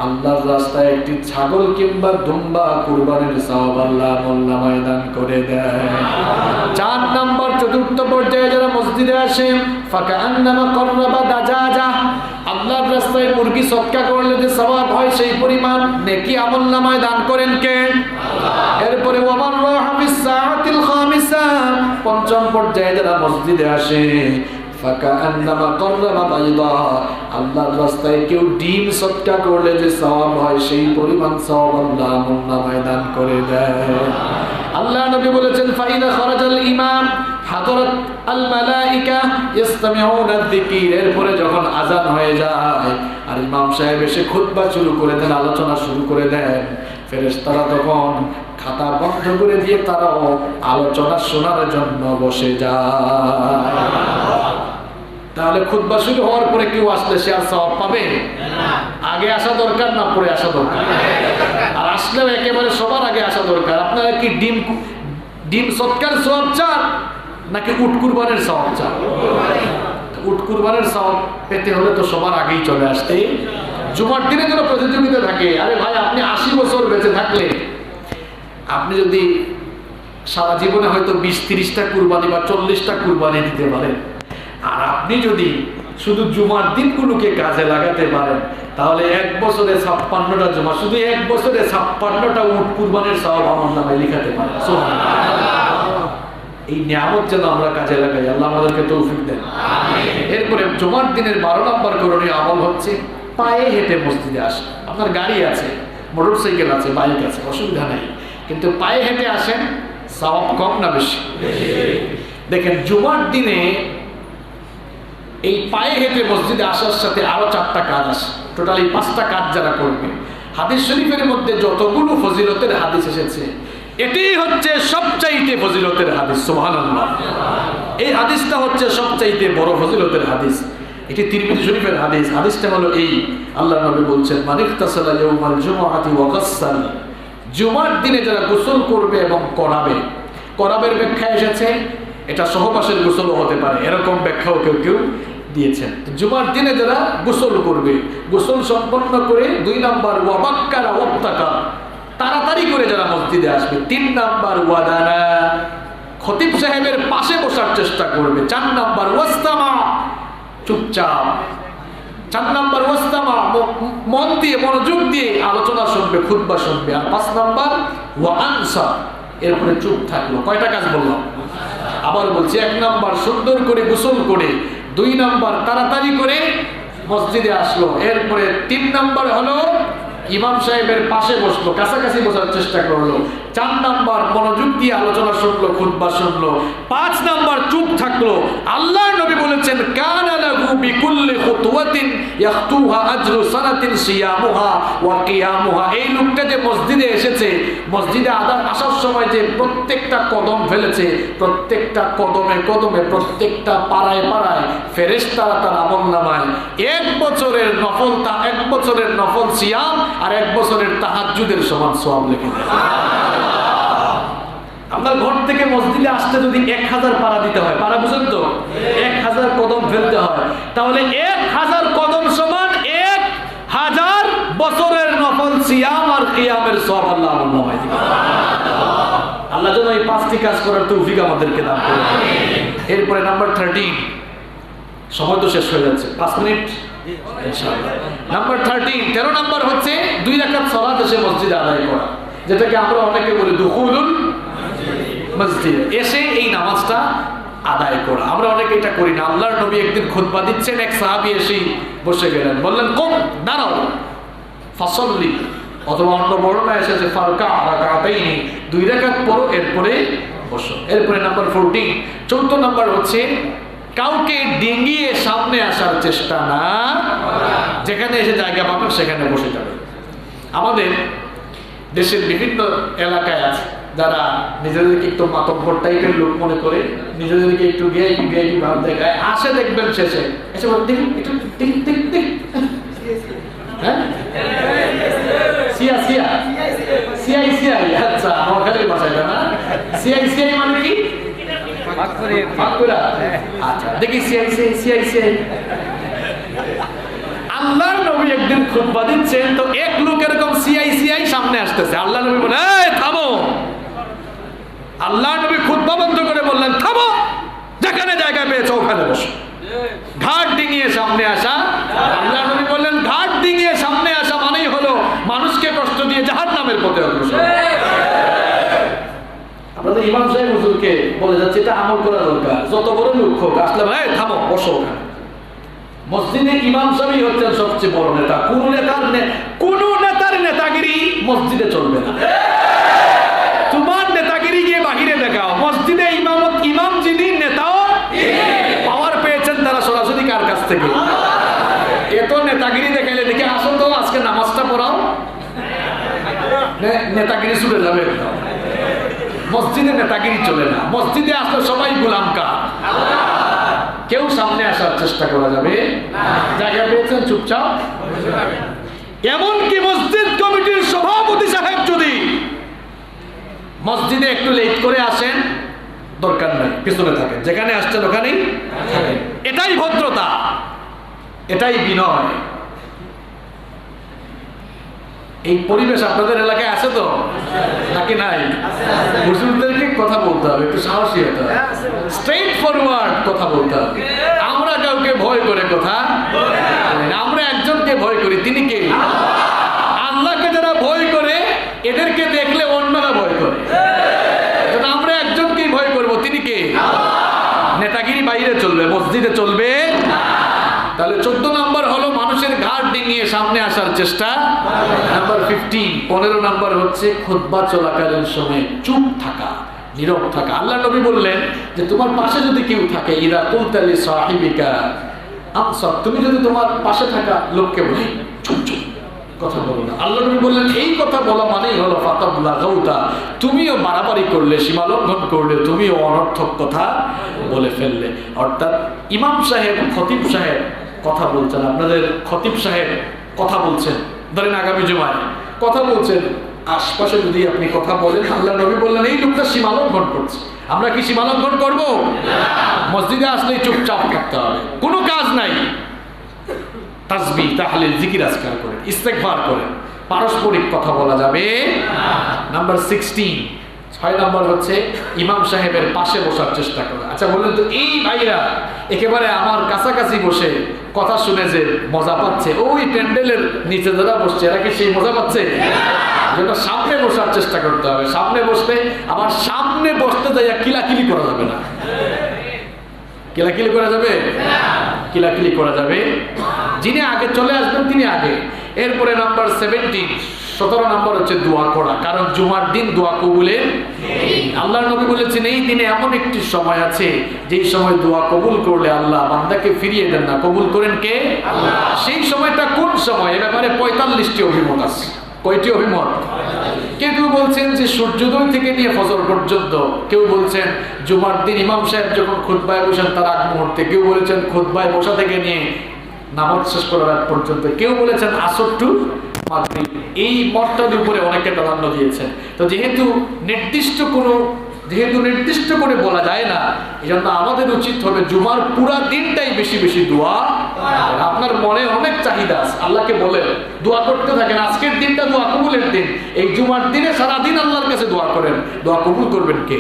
আল্লাহর রাস্তায় একটি ছাগল কিংবা দুম্বা কুরবানির সওয়াব আল্লাহ আমলনামায় দান করে দেয়। 4 নম্বর চতুর্থ পর্যায়ে যারা মসজিদে আসে ফাকান্নামা কররাবা দাজাজা, আল্লাহর রাস্তায় মুরগি সদকা করলে যে সওয়াব হয় সেই পরিমাণ নেকি আমলনামায় দান করেন কে? আল্লাহ। এরপরে ওয়ামান রাহা ফিস সাআতিল খামিসা, পঞ্চম পর্যায়ে যারা মসজিদে আসে ফাকান্নামা কাররাবা বাইদা, আল্লাহর রাস্তায় কেউ ডিম সদকা করলে যে সওয়াব হয় সেই পরিমাণ সওয়াব আল্লাহ আমলনামায় দান করে দেয়। আল্লাহ নবী বলেছেন ফাইদা খারাজাল ইমাম হাদারাত আল মালাইকা ইসতামিউনা যিকির, এরপরে যখন আযান হয়ে যায় আর ইমাম সাহেব এসে খুতবা শুরু করে দেন, আলোচনা শুরু করে দেন, ফেরেশতারা তখন খাতা বন্ধ করে দিয়ে তারাও আলোচনা শোনার জন্য বসে যায়। তাহলে খুতবা শুরু হওয়ার পরে কেউ আসলে সে আর সওয়াব পাবে? আগে আসা দরকার না পরে আসা দরকার? আর আসলেও একেবারে সবার আগে আসা দরকার। আপনারা কি ডিম সৎকার সওয়াব চান নাকি উট কুরবানের সওয়াব চান? উট কুরবানের সওয়াব পেতে হলে তো সবার আগেই চলে আসতে। জুমার দিনে যেন প্রতিযোগিতা থাকে। আরে ভাই, আপনি 80 বছর বেঁচে থাকলে আপনি যদি সারা জীবনে হয়তো 20-30টা কুরবানি বা 40টা কুরবানি দিতে পারেন, আর আপনি যদি শুধু জুমার দিনগুলোকে কাজে লাগাতে পারেন, তাহলে 1 বছরে 56টা জুমা, শুধু 1 বছরে 56টা উট কুরবানির সওয়াব আমলনামায় লিখাতে পারেন। এই নিয়ামত যেন আমরা কাজে লাগাই, আল্লাহ আমাদেরকে তৌফিক দেন। এরপরে জুমার দিনের 12 নম্বর করণীয় আমল হচ্ছে পায়ে হেঁটে মসজিদে আসা। আপনার গাড়ি আছে, মোটরসাইকেল আছে, বাইক আছে, অসুবিধা নেই, কিন্তু পায়ে হেঁটে আসেন, সওয়াব কম না বেশি? দেখেন, জুমার দিনে এই পায়ে হেঁটে মসজিদে আসার সাথে আরো 4টা কাজ আছে। টোটালি 5টা কাজ যারা করবে, হাদিস শরীফের মধ্যে যতগুলো ফজিলতের হাদিস এসেছে, এটাই হচ্ছে সবচাইতে ফজিলতের হাদিস। সুবহানাল্লাহ। এই হাদিসটা হচ্ছে সবচাইতে বড় ফজিলতের হাদিস। এটি তিরমিজি শরীফের হাদিস। হাদিসটা হলো এই, আল্লাহ নবী বলছেন মান ইগতাসালা ইয়াউমাল জুমআতি ওয়া গাসসাল, জুমার দিনে যারা গোসল করবে এবং করাবে, করাবের ব্যাখ্যা এসেছে এটা সহবাসের গোসলও হতে পারে, এরকম ব্যাখ্যাও কেউ কেউ দিয়েছেন। জুমার দিনে যারা গোসল করবে, গোসল সম্পন্ন করে 2 নাম্বার ওয়াবাক্কারা ওয়াত্তাকা, তাড়াতাড়ি করে যারা মসজিদে আসবে। 3 নাম্বার ওয়াদানা, খতিব সাহেবের পাশে বসার চেষ্টা করবে। 4 নাম্বার ওয়াস্তামা, চুপচাপ। 4 নাম্বার ওয়াস্তামা, মন দিয়ে মনোযোগ দিয়ে আলোচনা শুনবে, খুতবা শুনবে। আর 5 নাম্বার ওয়া আনসা, এরপরে চুপ থাকলো। কয়টা কাজ বললাম? আবার বলছি, 1 নাম্বার সুন্দর করে গোসল করে, 2 নাম্বার তাড়াতাড়ি করে মসজিদে আসলো, এরপরে 3 নাম্বার হলো ইমাম সাহেবের পাশে বসলো, কাছাকাছি বসার চেষ্টা করলো। 4 নাম্বার মনোযোগ দিয়ে আলোচনা শুনলো, খুতবা শুনলো। 5 নাম্বার চুপ থাকলো। আল্লাহর নবী বলেছেন কানা লাহু বিকুল্লি খুতওয়াতিন ইয়াখতুহা আজরু সানাতিন সিয়ামুহা ওয়া কিয়ামুহা। এই লোকটা যে মসজিদে এসেছে, মসজিদে আসার সময় যে প্রত্যেকটা কদম ফেলেছে, প্রত্যেকটা কদমে কদমে, প্রত্যেকটা পাড়ায় পাড়ায় ফেরেশতারা তার আমলনামায় 1 বছরের নফল, 1 বছরের নফল সিয়াম আর 1 বছরের তাহাজ্জুদের সমান সওয়াব লিখে দেয়। আপনার ঘর থেকে মসজিদে আসতে যদি 1000 পারা দিতে হয়, পারা বুঝেন তো, 1000 কদম ফেলতে হয়, তাহলে 1000 কদম সমান 1000 বছরের নফল সিয়াম আর কিয়ামের সওয়াব আল্লাহ আমলনামায় দিবেন। আল্লাহ যেন এই 5টি কাজ করার তৌফিক আমাদেরকে দান করুন। এরপরে নাম্বার 13, সময় তো শেষ হয়ে যাচ্ছে, 5 মিনিট ইনশাআল্লাহ। নাম্বার 13 নাম্বার হচ্ছে 2 রাকাত সালাত এসে মসজিদে আদায় করা, যেটাকে আমরা অনেকে বলি দুখুলুল মসজিদ, এসে এই নামাজটা আদায় করা। আমরা অনেকে এটা করি না। আল্লাহর নবী একদিন খুতবা দিচ্ছেন, এক সাহাবী এসে বসে গেলেন, বললেন কুম, দাঁড়াও, ফাসাল্লি, অথবা অন্য বর্ণনা এসেছে ফারকা রাকাতাইনি, 2 রাকাত পড়ো, এরপরে বসো। এরপরে নাম্বার 14, 14 নাম্বার হচ্ছে কাউকে ডিঙ্গিয়ে সামনে আসার চেষ্টা না, যেখানে এসে জায়গা পাবেন সেখানে বসে যাবে। আমাদের দেশের বিভিন্ন এলাকায় আছে যারা নিজেদেরকে একটু মাতব্বর টাইপের লোক মনে করে, নিজেদেরকে একটু ভিআইপি ভাব দেখায়, আসে দেখবেন শেষে এসে বলেন দেখি একটু দেখ, হ্যাঁ সিআই, আচ্ছা আমার খালি ভাষায় না, সিআই মানে কি? আচ্ছা দেখি সিআই। আল্লাহর নবী একদিন খুতবা দিচ্ছেন, তো এক লোক এরকম সিআই সামনে আসতেছে। আল্লাহ নবী বলে এই থামো। আল্লাহর নবী খুতবা বন্ধ করে বললেন থামো, যেখানে জায়গা পেয়েছো ওখানে বসো। ঘাট ডিঙিয়ে সামনে আসা, আল্লাহর নবী বললেন ঘাট ডিঙিয়ে সামনে আসা মানেই হলো মানুষকে কষ্ট দিয়ে জাহান্নামের পথে অগ্রসর। আপনাদের ইমাম সাহেব হুজুরকে বলে যাচ্ছে এটা আমল করা দরকার, যত বড় লোক হোক আসলে ভাই থামো বসো ওখানে। মসজিদে ইমাম সাহেবই হচ্ছেন সবচেয়ে বড় নেতা। কোন নেতার নেতাগিরি মসজিদে চলবে না। তোমার নেতাগিরি গিয়ে বাহিরে দেখাও। মসজিদে ইমাম যিনি নেতাও পাওয়ার পেয়েছেন তারা সরাসরি কার কাছ থেকে? এত নেতাগিরি দেখাইলে দেখে আসো তো আজকে নামাজটা পড়াও, নেতাগিরি ছুটে যাবে। মসজিদে নেতাগিরি চলে না। মসজিদে আসলে সবাই গোলাম কা, কেউ সামনে আসার চেষ্টা করা যাবে জায়গা পেয়েছেন চুপচাপ। এমনকি মসজিদ কমিটির সভাপতি সাহেব যদি মসজিদে একটু লেট করে আসেন, দরকার নাই, পিছনে থাকেন, যেখানে আসছেন ওখানেই থাকেন। এটাই ভদ্রতা, এটাই বিনয়। এই পরিবেশ আপনাদের এলাকায় আছে তো নাকি নাই? মুসলিমদেরকে কথা বলতে হবে, একটু সাহসী হতে হবে, স্ট্রেইট ফরওয়ার্ড কথা বলতে হবে। আমরা কাউকে ভয় করে কথা, আমরা একজনকে ভয় করি, তিনি কে? আল্লাহকে যারা ভয় করে এদেরকে দেখলে অন্যরা ভয় করে। আমরা একজনকেই ভয় করব, তিনি কে? নেতাগিরি বাইরে চলবে, মসজিদে চলবে। তাহলে 14 নম্বর হলো মানুষের ঘাট ডিঙিয়ে সামনে আসার চেষ্টা। নাম্বার 15 নম্বর হচ্ছে খুতবা চলাকালীন সময় চুপ থাকা, নীরব থাকা। আল্লাহ নবী বললেন যে তোমার পাশে যদি কেউ থাকে, ইদা কুলতা লি সাহিবিকা আমসাক, তুমি যদি তোমার পাশে থাকা লোককে বলি চুপ চুপ কথা বলো না। আল্লাহ নবী বললেন এই কথা বলা মানেই হলো ফাতাবলা গাউতা, তুমিও বাড়াবাড়ি করলে, সীমা লঙ্ঘন করলে, তুমিও অনর্থক কথা বলে ফেললে। অর্থাৎ ইমাম সাহেব, খতিব সাহেব কথা বলছেন, আপনাদের খতিব সাহেব কথা বলছেন, ধরেন আগামী জুমায় কথা বলছেন, আশপাশে যদি আপনি কথা বলেন, আল্লাহ নবী বললেন এই লোকটা সীমা লঙ্ঘন করছে। আমরা কি সীমা লঙ্ঘন করবো? মসজিদে আসলেই চুপচাপ থাকতে হবে, কোনো কাজ নাই। তাসবিহ, তাহলিল, জিকির আজকার করেন, ইস্তেগফার করেন, পারস্পরিক কথা বলা যাবে। নাম্বার 16, 6 নম্বর হচ্ছে ইমাম সাহেবের পাশে বসার চেষ্টা করা। আচ্ছা বললেন তো এই ভাইরা একেবারে আমার কাছাকাছি বসে কথা শুনে যে মজা পাচ্ছে, ওই প্যান্ডেলের নিচে যারা বসছে এরা কি সেই মজা পাচ্ছে? যেটা সামনে বসার চেষ্টা করতে হবে। সামনে বসলে আবার সামনে বসতে যাইয়া কিলাকিলি করা যাবে না। কিলাকিলি করা যাবে? কিলাকিলি করা যাবে। যিনি আগে চলে আসবেন তিনি আগে। এরপরে নাম্বার 17 নম্বর হচ্ছে দোয়া করা, কারণ জুমার দিন দোয়া কবুলের। আল্লাহর নবী বলেছেন এই দিনে এমন একটি সময় আছে যেই সময় দোয়া কবুল করলে আল্লাহ বান্দাকে ফিরিয়ে দেন না, কবুল করেন কে? আল্লাহ। সেই সময়টা কোন সময়? এ ব্যাপারে 45টি অভিমত আছে। কয়টি অভিমত? কেউ বলছেন যে সূর্যোদয় থেকে নিয়ে ফজর পর্যন্ত, কেউ বলছেন জুমার দিন ইমাম সাহেব যখন খুতবায় বসেন তার আগ মুহূর্তে, কেউ বলেছেন খুতবায় বসা থেকে নিয়ে নামাজ শেষ করার আগ পর্যন্ত, কেউ বলেছেন আসর টু মাগরিব। এই মতটার উপরে অনেকে প্রাধান্য দিয়েছেন। তো যেহেতু নির্দিষ্ট করে বলা যায় না, এই জন্য আমাদের উচিত হবে জুমার পুরা দিনটাই বেশি বেশি দোয়া। আপনার মনে অনেক চাহিদা আছে, আল্লাহকে বলেন, দোয়া করতে থাকেন। আজকের দিনটা দোয়া কবুলের দিন, এই জুমার দিনে সারাদিন আল্লাহর কাছে দোয়া করেন, দোয়া কবুল করবেন কে?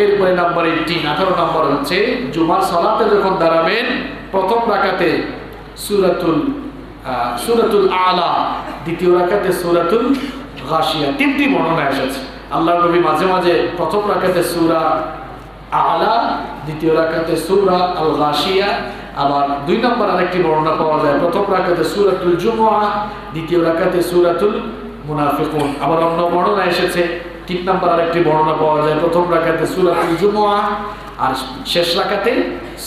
এরপরে নাম্বার 18 নম্বর হচ্ছে জুমার সালাতে যখন দাঁড়াবেন, প্রথম রাকাতে সূরাতুল আলা, দ্বিতীয় রাকাতে সূরাতুল গাশিয়া। 3টি বর্ণনা এসেছে। আল্লাহর নবী মাঝে মাঝে প্রথম রাকাতে সূরা আলা, দ্বিতীয় রাকাতে সূরা আল গাশিয়া, আবার 2 নম্বর আরেকটি বর্ণনা পাওয়া যায় প্রথম রাকাতে সূরাতুল জুমুআহ, দ্বিতীয় রাকাতে সূরাতুল মুনাফিকুন। আবার অন্য বর্ণনা এসেছে 3 নম্বর আরেকটি বর্ণনা পাওয়া যায় প্রথম রাকাতে সূরাতুল জুমুআহ আর শেষ রাকাতে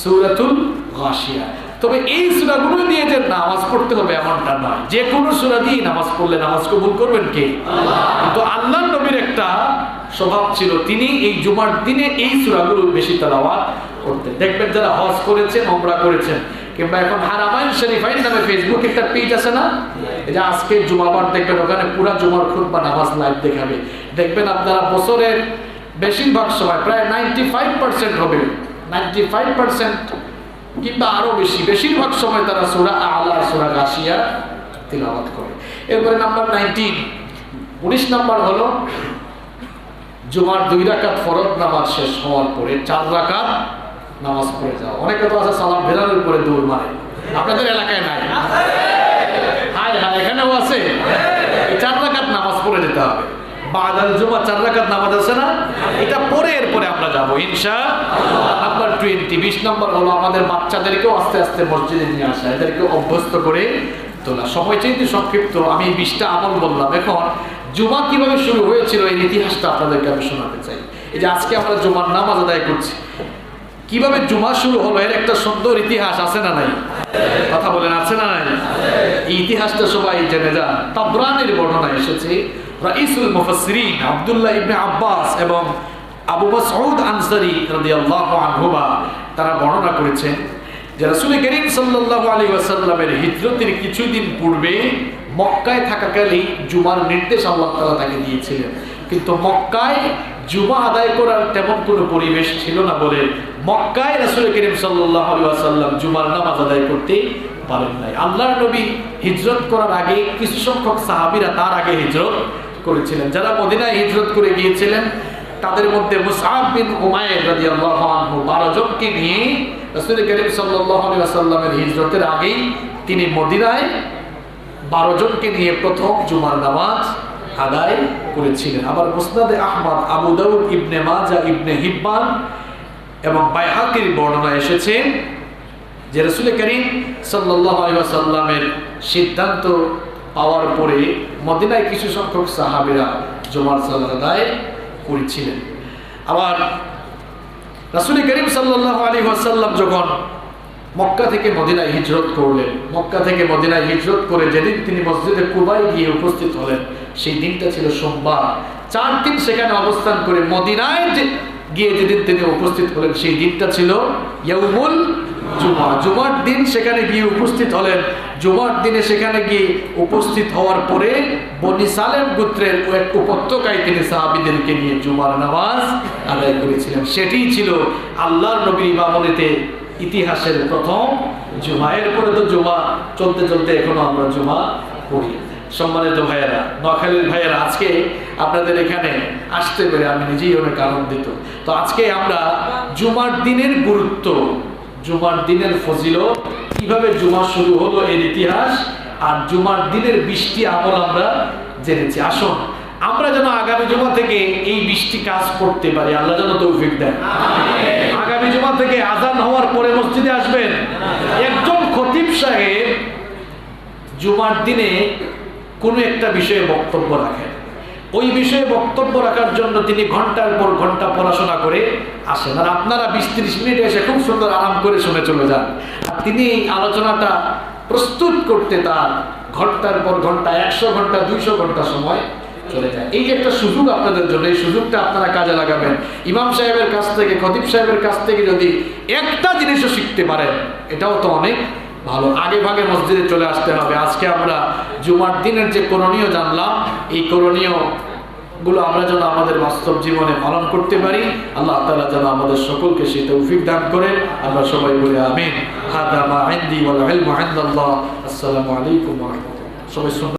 সূরাতুল গাশিয়া। তবে এই সূরাগুলো দিয়ে যে নামাজ পড়তে হবে এমনটা নয়, যে কোনো সূরা দিয়ে নামাজ পড়লে নামাজ কবুল করবেন কে? আল্লাহ। কিন্তু আল্লাহর নবীর একটা স্বভাব ছিল, তিনি এই জুমার দিনে এই সূরাগুলো বেশি তেলাওয়াত করতেন। দেখবেন যারা হজ করেছেন, উমরা করেছেন, কিংবা এখন হারামাইন শরীফাইন নামে ফেসবুকে একটা পেজ আছে না, এই যে আজকে জুমাবার দেখবেন ওখানে পুরা জুমার খুতবা নামাজ লাইভ দেখাবে। দেখবেন আপনারা বছরের বেশিরভাগ সময় প্রায় 95% হবে, 95% কিংবা আরো বেশি, বেশিরভাগ সময় তারা সূরা আলা, সূরা গাশিয়া তিলাওয়াত করে। এরপরে নাম্বার 19 নাম্বার হলো জুমার 2 রাকাত ফরজ নামাজ শেষ হওয়ার পরে 4 রাকাত নামাজ পড়ে যাও। অনেকে তো আছে সালাম ফেরানোর পরে দৌড় মারে, আপনাদের এলাকায় নাই? হায় হায়, এখানেও আছে। এই 4 রাকাত নামাজ পড়ে যেতে হবে। বাদাল জুমা 4 রাকাত নামাজ আছে না, এটা পরে এরপরে আমরা যাব ইনশাআল্লাহ। নাম্বার 20 নম্বর হলো আমাদের বাচ্চাদেরকেও আস্তে আস্তে মসজিদে নিয়ে আসা, এদেরকে অভ্যস্ত করে তোলা। সময় চাইতে সংক্ষিপ্ত, আমি 20টা আমল বললাম। এখন জুমা কিভাবে শুরু হয়েছিল এই ইতিহাসটা আপনাদেরকে আমি শোনাতে চাই। এই যে আজকে আমরা জুমার নামাজ আদায় করছি, কিভাবে জুমা শুরু হলো এর একটা সুন্দর ইতিহাস আছে না নাই? কথা বলেন, আছে না নাই? এই ইতিহাসটা সবাই জেনে যান। তাবরানীর বর্ণনা এসেছে, রাইসুল মুফাসসিরিন আব্দুল্লাহ ইবনে আব্বাস এবং আবু মাসউদ আনসারী রাদিয়াল্লাহু আনহুমা তারা বর্ণনা করেছেন যে রাসূল করিম সাল্লাল্লাহু আলাইহি ওয়াসাল্লামের হিজরতের কিছুদিন পূর্বে মক্কায় থাকাকালীন জুমার নির্দেশ আল্লাহ তাআলা তাকে দিয়েছিলেন, কিন্তু মক্কায় জুমা আদায় করার তেমন কোনো পরিবেশ ছিল না বলে মক্কায় রাসূল করিম সাল্লাল্লাহু আলাইহি ওয়াসাল্লাম জুমার নামাজ আদায় করতে পারেন নাই। আল্লাহর নবী হিজরত করার আগে কিছু সংখ্যক সাহাবীরা তার আগে হিজরত করেছিলেন। যারা মদিনায় হিজরত করে গিয়েছিলেন তাদের মধ্যে মুসআব বিন উমাইর রাদিয়াল্লাহু আনহু 12 জনকে নিয়ে রাসূল করিম সাল্লাল্লাহু আলাইহি ওয়াসাল্লামের হিজরতের আগেই তিনি মদিনায় 12 জনকে নিয়ে প্রথম জুমার নামাজ আদায় করেছিলেন। আবার মুসনাদে আহমদ, আবু দাউদ, ইবনে মাজাহ, ইবনে হিব্বান এবং বাইহাকির বর্ণনা এসেছে যে রাসূল করিম সাল্লাল্লাহু আলাইহি ওয়াসাল্লামের সিদ্ধান্ত পাওয়ার পরে মদিনায় কিছু সংখ্যক সাহাবীরা জুমার সালাত আদায় করেছিলেন। আবার রাসূল করিম সাল্লাল্লাহু আলাইহি ওয়াসাল্লাম যখন মক্কা থেকে মদিনায় হিজরত করলেন, মক্কা থেকে মদিনায় হিজরত করে যেদিন তিনি মসজিদে কুবায় গিয়ে উপস্থিত হলেন সেই দিনটা ছিল সোমবার। 4 দিন সেখানে অবস্থান করে মদিনায় গিয়ে যেদিন তিনি উপস্থিত হলেন সেই দিনটা ছিল ইয়াউমুল জুমা। জুমার দিন সেখানে গিয়ে উপস্থিত হলেন। জুমার দিনে সেখানে গিয়ে উপস্থিত হওয়ার পরে বনি সালেম গোত্রের এক উপত্যকায় তিনি সাহাবীদেরকে নিয়ে জুমার নামাজ আদায় করেছিলেন। সেটিই ছিল আল্লাহর নবীর ইমামতিতে ইতিহাসের প্রথম জুমা। এরপরে তো জুমা চলতে চলতে এখনো আমরা জুমা পড়ি। সম্মানিত ভাইয়েরা, নোয়াখালীর ভাইয়েরা, আজকে আপনাদের এখানে আসতে পেরে আমি নিজেই অনেক আনন্দিত। তো আজকে আমরা জুমার দিনের গুরুত্ব, জুমার দিনের ফজিলত, কিভাবে জুমা শুরু হলো এর ইতিহাস আর জুমার দিনের 20টি আমল আমরা জেনেছি। আসুন আমরা যেন আগামী জুমা থেকে এই 20টি কাজ করতে পারি, আল্লাহ যেন তৌফিক দেন। আগামী জুমা থেকে আজান হওয়ার পরে মসজিদে আসবেন। একজন খতিব সাহেব জুমার দিনে কোনো একটা বিষয়ে বক্তব্য রাখেন, ওই বিষয়ে বক্তব্য রাখার জন্য তিনি ঘন্টার পর ঘন্টা পড়াশোনা করে আসেন, আর আপনারা 20-30 মিনিট এসে খুব সুন্দর আরাম করে শুনে চলে যান। আর তিনি এই আলোচনাটা প্রস্তুত করতে তার ঘন্টার পর ঘন্টা, 100 ঘন্টা, 200 ঘন্টা সময় চলে যায়। এই যে একটা সুযোগ আপনাদের জন্য, এই সুযোগটা আপনারা কাজে লাগাবেন। ইমাম সাহেবের কাছ থেকে, খতিব সাহেবের কাছ থেকে যদি একটা জিনিসও শিখতে পারেন এটাও তো অনেক ভালো। আগে ভাগে মসজিদে চলে আসতে হবে। আজকে আমরা জুমার দিনের যে করণীয় জানলাম, এই করণীয় গুলো আমরা যেন আমাদের বাস্তব জীবনে পালন করতে পারি। আল্লাহ তাআলা যেন আমাদের সকলকে সেই তৌফিক দান করে। আমরা সবাই বলি আমিন। হাদা মা ইনদি ওয়াল ইলমু ইনদাল্লাহ। আসসালামু আলাইকুম ওয়া রাহমাতুল্লাহ। সবাই